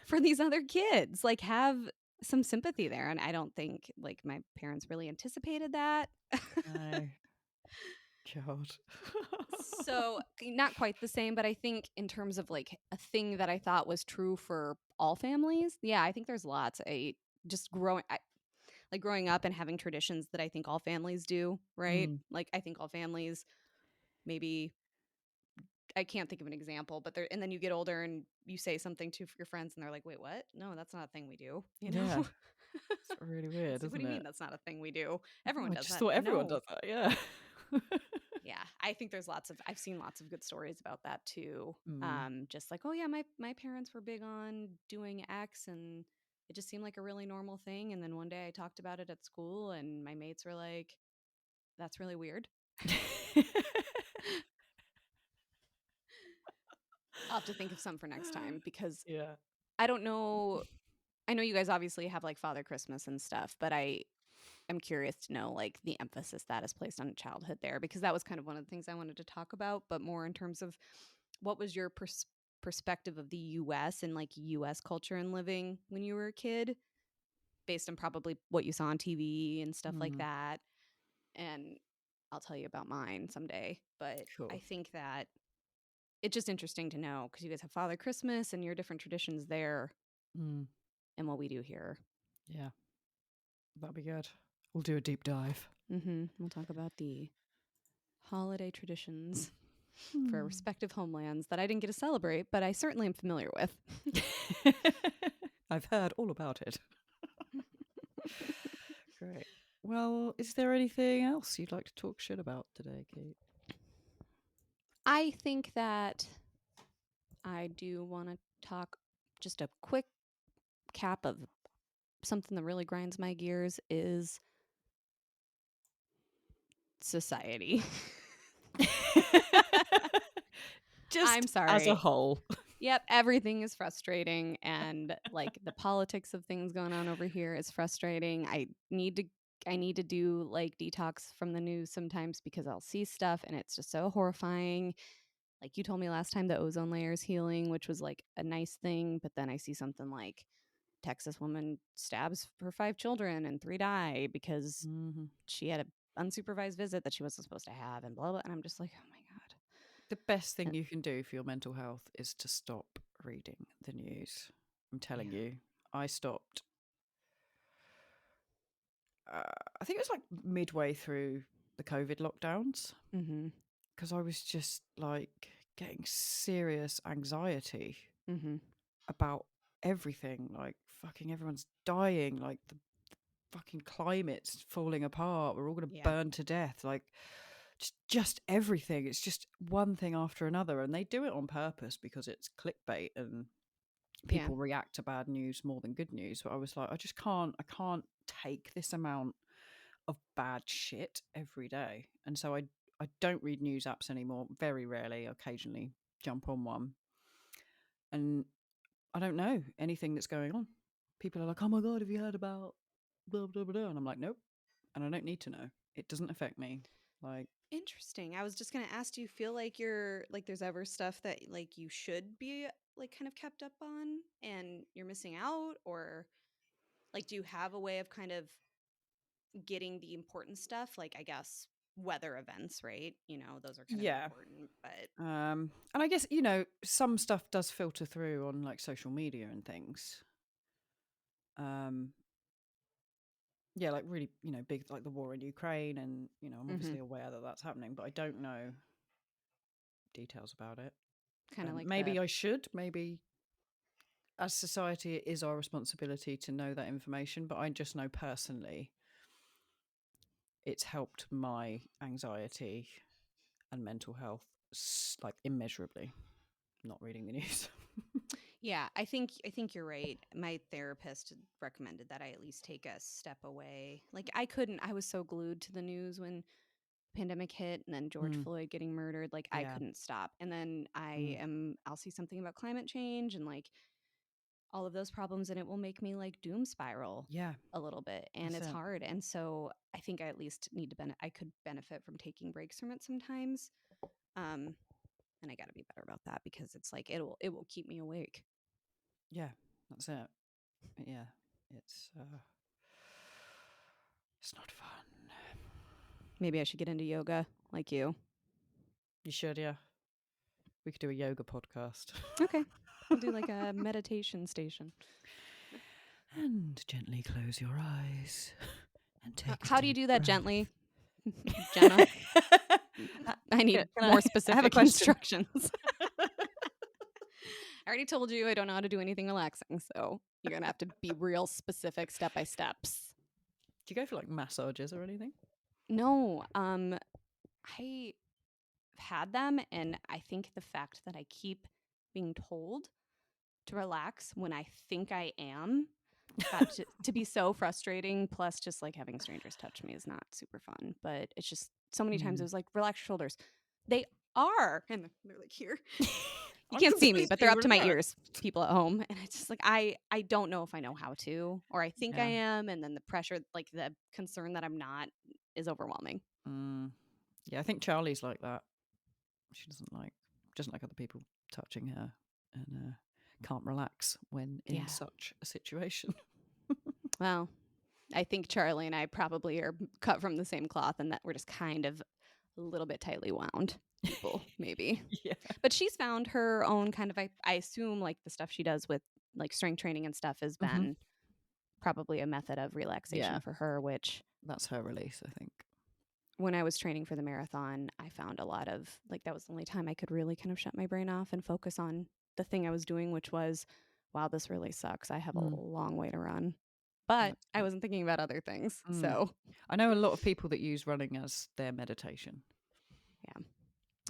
for these other kids. Like, have some sympathy there. And I don't think like my parents really anticipated that. No. God. So not quite the same, but I think in terms of like a thing that I thought was true for all families, yeah, I think there's lots. Just growing up and having traditions that I think all families do, right? Mm. Like I think all families, maybe I can't think of an example, but and then you get older and you say something to your friends and they're like, "Wait, what? No, that's not a thing we do." You Yeah. know? It's really weird, It's like, "What do isn't you mean it? that's not a thing we do? Oh, Everyone I does just that." thought everyone No. does that. Yeah. Yeah, I think there's I've seen lots of good stories about that too. Mm. Just like, oh yeah, my parents were big on doing X, and it just seemed like a really normal thing. And then one day I talked about it at school, and my mates were like, "That's really weird." I'll have to think of some for next time because Yeah. I don't know. I know you guys obviously have like Father Christmas and stuff, but I am curious to know like the emphasis that is placed on childhood there, because that was kind of one of the things I wanted to talk about, but more in terms of what was your perspective of the US and like US culture and living when you were a kid, based on probably what you saw on TV and stuff like Mm. that. And I'll tell you about mine someday, but I Cool. think that it's just interesting to know because you guys have Father Christmas and your different traditions there Mm. and what we do here. Yeah. That'd be good. We'll do a deep dive. We'll talk about the holiday traditions for Hmm. respective homelands that I didn't get to celebrate, but I certainly am familiar with. I've heard all about it. Great. Well, is there anything else you'd like to talk shit about today, Kate? I think that I do want to talk just a quick cap of something that really grinds my gears is society. Just I'm as a sorry. whole. Yep, everything is frustrating, and like the politics of things going on over here is frustrating. I need to do like detox from the news sometimes because I'll see stuff and it's just so horrifying. Like you told me last time the ozone layer is healing, which was like a nice thing, but then I see something like Texas woman stabs her 5 children and 3 die because Mm-hmm. she had an unsupervised visit that she wasn't supposed to have and blah blah. And I'm just like, oh my god. The best thing And, you can do for your mental health is to stop reading the news. I'm telling yeah. you, I stopped. I think it was like midway through the COVID lockdowns Mm-hmm. because I was just like getting serious anxiety Mm-hmm. about everything. Like, fucking everyone's dying. Like, the fucking climate's falling apart. We're all going to Yeah. burn to death. Like, just everything. It's just one thing after another. And they do it on purpose because it's clickbait and Yeah. people react to bad news more than good news. But I was like, I can't take this amount of bad shit every day. And so I don't read news apps anymore. Very rarely, occasionally jump on one. And I don't know anything that's going on. People are like, oh my God, have you heard about blah, blah, blah, blah? And I'm like, nope. And I don't need to know. It doesn't affect me. Like, interesting. I was just gonna ask, do you feel like you're like there's ever stuff that like you should be like kind of kept up on and you're missing out, or like do you have a way of kind of getting the important stuff? Like I guess weather events, right? You know, those are kind of yeah. important, but And I guess, you know, some stuff does filter through on like social media and things. Yeah, like really, you know, big, like the war in Ukraine, and, you know, I'm obviously aware that that's happening, but I don't know details about it. kind of like Maybe I should, maybe as society, it is our responsibility to know that information, but I just know personally it's helped my anxiety and mental health like immeasurably, not reading the news. Yeah, I think you're right. My therapist recommended that I at least take a step away. Like I was so glued to the news when the pandemic hit and then George Floyd getting murdered, like I Yeah. couldn't stop. And then I'll see something about climate change and like all of those problems and it will make me like doom spiral Yeah, a little bit, and that's it's it. hard. And so I think I at least need to I could benefit from taking breaks from it sometimes. Um and I got to be better about that because it's like it will keep me awake. Yeah, that's it. But yeah, it's not fun. Maybe I should get into yoga like you. You should, yeah. We could do a yoga podcast. Okay. We'll do like a meditation station. And gently close your eyes and take a How do you deep do that breath. gently, Gemma? I need Can more I have a specific question? instructions. I already told you I don't know how to do anything relaxing, so you're going to have to be real specific step by steps. Do you go for like massages or anything? No, I had them, and I think the fact that I keep being told to relax when I think I am got to be so frustrating. Plus, just like having strangers touch me is not super fun. But it's just so many times it was like, relax your shoulders. They are, and they're like here. You can't see me, but they're up to my ears, people at home. And it's just like I don't know if I know how to, or I think I am, and then the pressure, like the concern that I'm not, is overwhelming. Yeah, I think Charlie's like that. She doesn't like other people touching her, and can't relax when in such a situation. Well, I think Charlie and I probably are cut from the same cloth, and that we're just kind of a little bit tightly wound people, maybe. Yeah. But she's found her own kind of, I assume, like the stuff she does with like strength training and stuff has been probably a method of relaxation for her, which that's her release, I think. When I was training for the marathon, I found a lot of like that was the only time I could really kind of shut my brain off and focus on the thing I was doing, which was, wow, this really sucks. I have a long way to run. But I wasn't thinking about other things. So I know a lot of people that use running as their meditation. Yeah.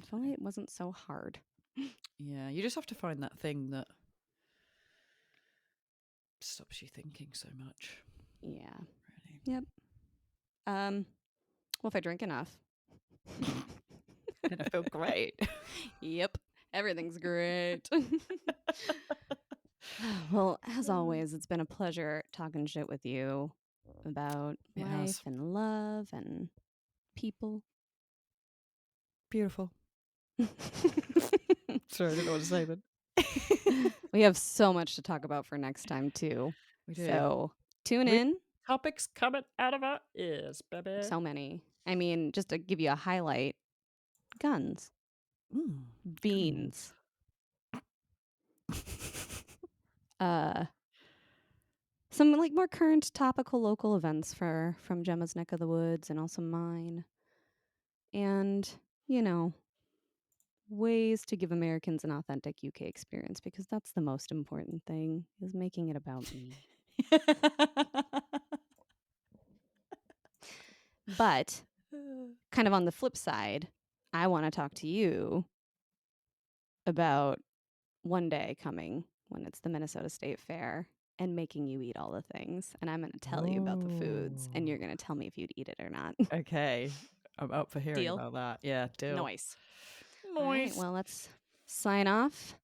If only it wasn't so hard. Yeah, you just have to find that thing that stops you thinking so much. Yeah. Really. Yep. Well, if I drink enough. Then I feel great. Yep. Everything's great. Well, as always, it's been a pleasure talking shit with you about life and love and people. Beautiful. Sorry, I don't know what to say, but we have so much to talk about for next time too. We do. So tune in. Topics coming out of our ears, baby. So many. I mean, just to give you a highlight, guns. Beans. Some like more current topical local events from Gemma's neck of the woods and also mine. And, you know, ways to give Americans an authentic UK experience, because that's the most important thing, is making it about me. But kind of on the flip side, I want to talk to you about one day coming when it's the Minnesota State Fair and making you eat all the things. And I'm going to tell you about the foods, and you're going to tell me if you'd eat it or not. Okay. I'm up for hearing about that. Yeah, deal. Nice. All right, well, let's sign off.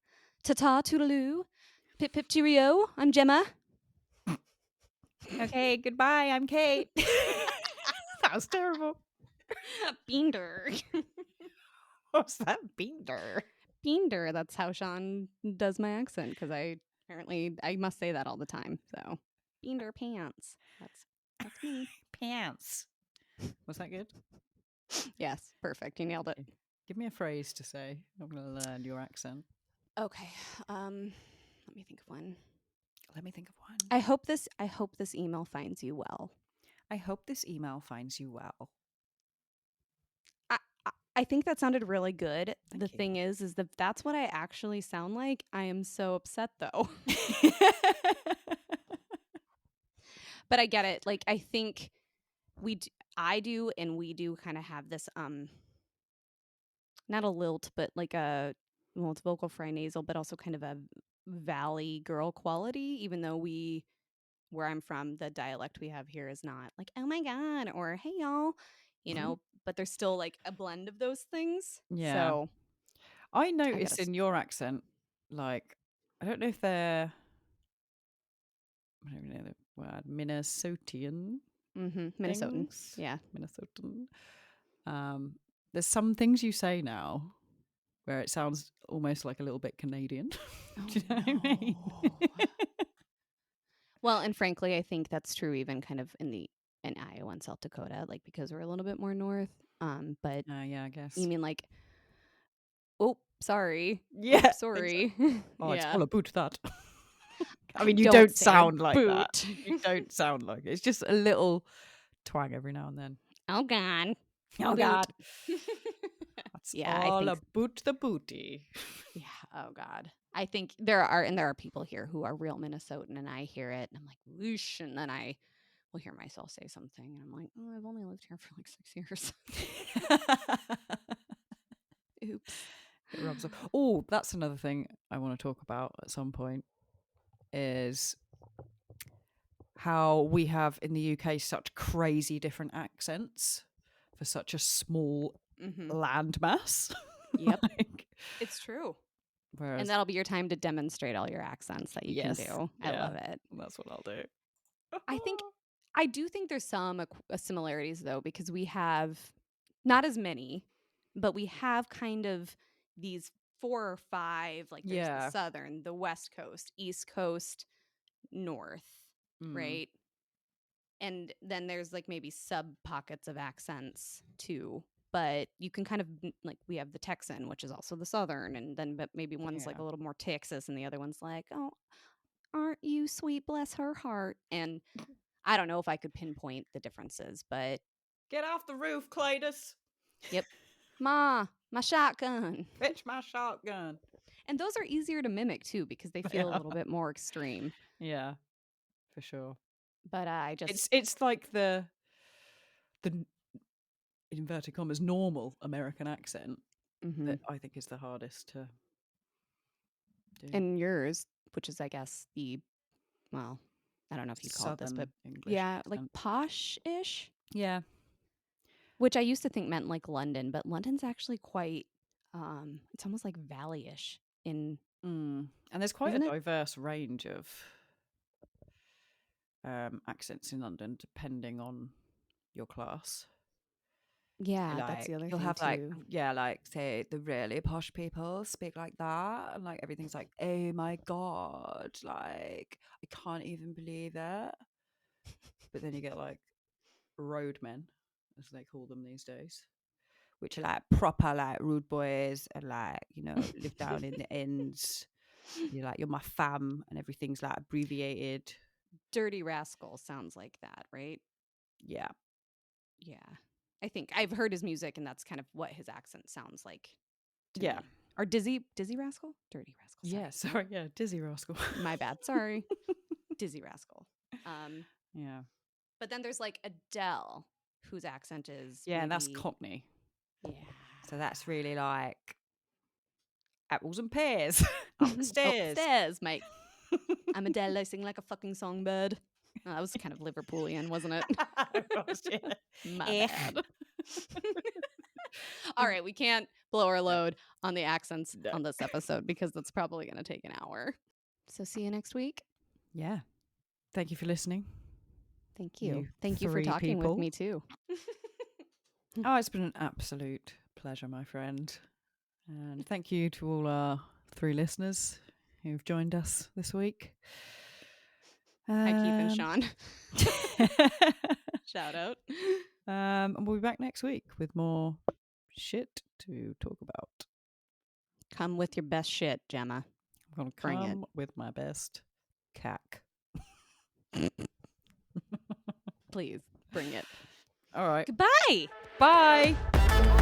Ta-ta, toodaloo. Pip, pip, cheerio. I'm Gemma. Okay, goodbye. I'm Kate. That was terrible. Binder. What's that? Binder. Binder. That's how Sean does my accent because I must say that all the time. So Binder pants. That's me. Pants. Was that good? Yes, perfect. You nailed it. Give me a phrase to say. I'm going to learn your accent. Okay. Let me think of one. I hope this email finds you well. I hope this email finds you well. I think that sounded really good. Thank you. Thing is that that's what I actually sound like. I am so upset though. But I get it. Like I think I do and we do kind of have this not a lilt, but like it's vocal fry nasal, but also kind of a valley girl quality, even though where I'm from, the dialect we have here is not like, oh my God, or hey y'all, but there's still like a blend of those things. Yeah. So I noticed in your accent, like, I don't know if they're, I don't know the word, Minnesotian. Minnesotan. Things. Yeah. Minnesotan. There's some things you say now where it sounds almost like a little bit Canadian. Do you know what I mean? Well, and frankly, I think that's true even kind of in Iowa and South Dakota, like because we're a little bit more north. But yeah, I guess. You mean like, oh, sorry. Yeah. Oops, sorry. Exactly. Oh, yeah. it's all about that. I mean, you don't sound like boot. that. You don't sound like it. It's just a little twang every now and then. Oh, God. Oh, God. That's all about the booty. Yeah. Oh, God. I think there are people here who are real Minnesotan, and I hear it, and I'm like, whoosh, and then I will hear myself say something, and I'm like, oh, I've only lived here for like 6 years. Oops. It rubs off. Oh, that's another thing I want to talk about at some point is how we have in the UK such crazy different accents for such a small landmass. Yep. It's true. Whereas, and that'll be your time to demonstrate all your accents that you can do. I love it. That's what I'll do. I do think there's some similarities though, because we have not as many, but we have kind of these 4 or 5, like there's the Southern, the West Coast, East Coast, North, right? And then there's like maybe sub pockets of accents too. But you can kind of like, we have the Texan, which is also the Southern, and then but maybe one's like a little more Texas, and the other one's like, oh, aren't you sweet, bless her heart. And I don't know if I could pinpoint the differences, but get off the roof, Cletus. Yep. Ma, my shotgun. Fetch my shotgun. And those are easier to mimic too, because they feel a little bit more extreme. Yeah, for sure. But it's like the inverted commas normal American accent that I think is the hardest to do. And yours, which is I guess well, I don't know if you'd call it this, but English accent. like posh-ish. Yeah. Which I used to think meant like London, but London's actually quite it's almost like valley-ish in and there's quite a diverse range of accents in London depending on your class. Yeah, like, that's the other thing have too. Like say the really posh people speak like that, and like everything's like, oh my God, like I can't even believe it. But then you get like roadmen, as they call them these days, which are like proper like rude boys and like, live down in the ends. You're like, you're my fam, and everything's like abbreviated. Dirty Rascal sounds like that, right? Yeah. Yeah. I think I've heard his music, and that's kind of what his accent sounds like to me. Or Dizzy Rascal? Dirty Rascal. Sorry. Yeah, sorry. Yeah, Dizzy Rascal. My bad. Sorry. Dizzy Rascal. Yeah. But then there's like Adele, whose accent is and that's Cockney. Yeah. So that's really like apples and pears. Upstairs. Upstairs, mate. I'm Adele, I sing like a fucking songbird. Oh, that was kind of Liverpoolian, wasn't it? My bad. All right, we can't blow our load on the accents on this episode because that's probably going to take an hour. So see you next week. Yeah. Thank you for listening. Thank you. Thank you for talking with me too. Oh, it's been an absolute pleasure, my friend. And thank you to all our 3 listeners who've joined us this week. Hi, Keith and Sean. Shout out. And we'll be back next week with more shit to talk about. Come with your best shit, Gemma. I'm going to come with my best cack. Please, bring it. All right. Goodbye. Bye.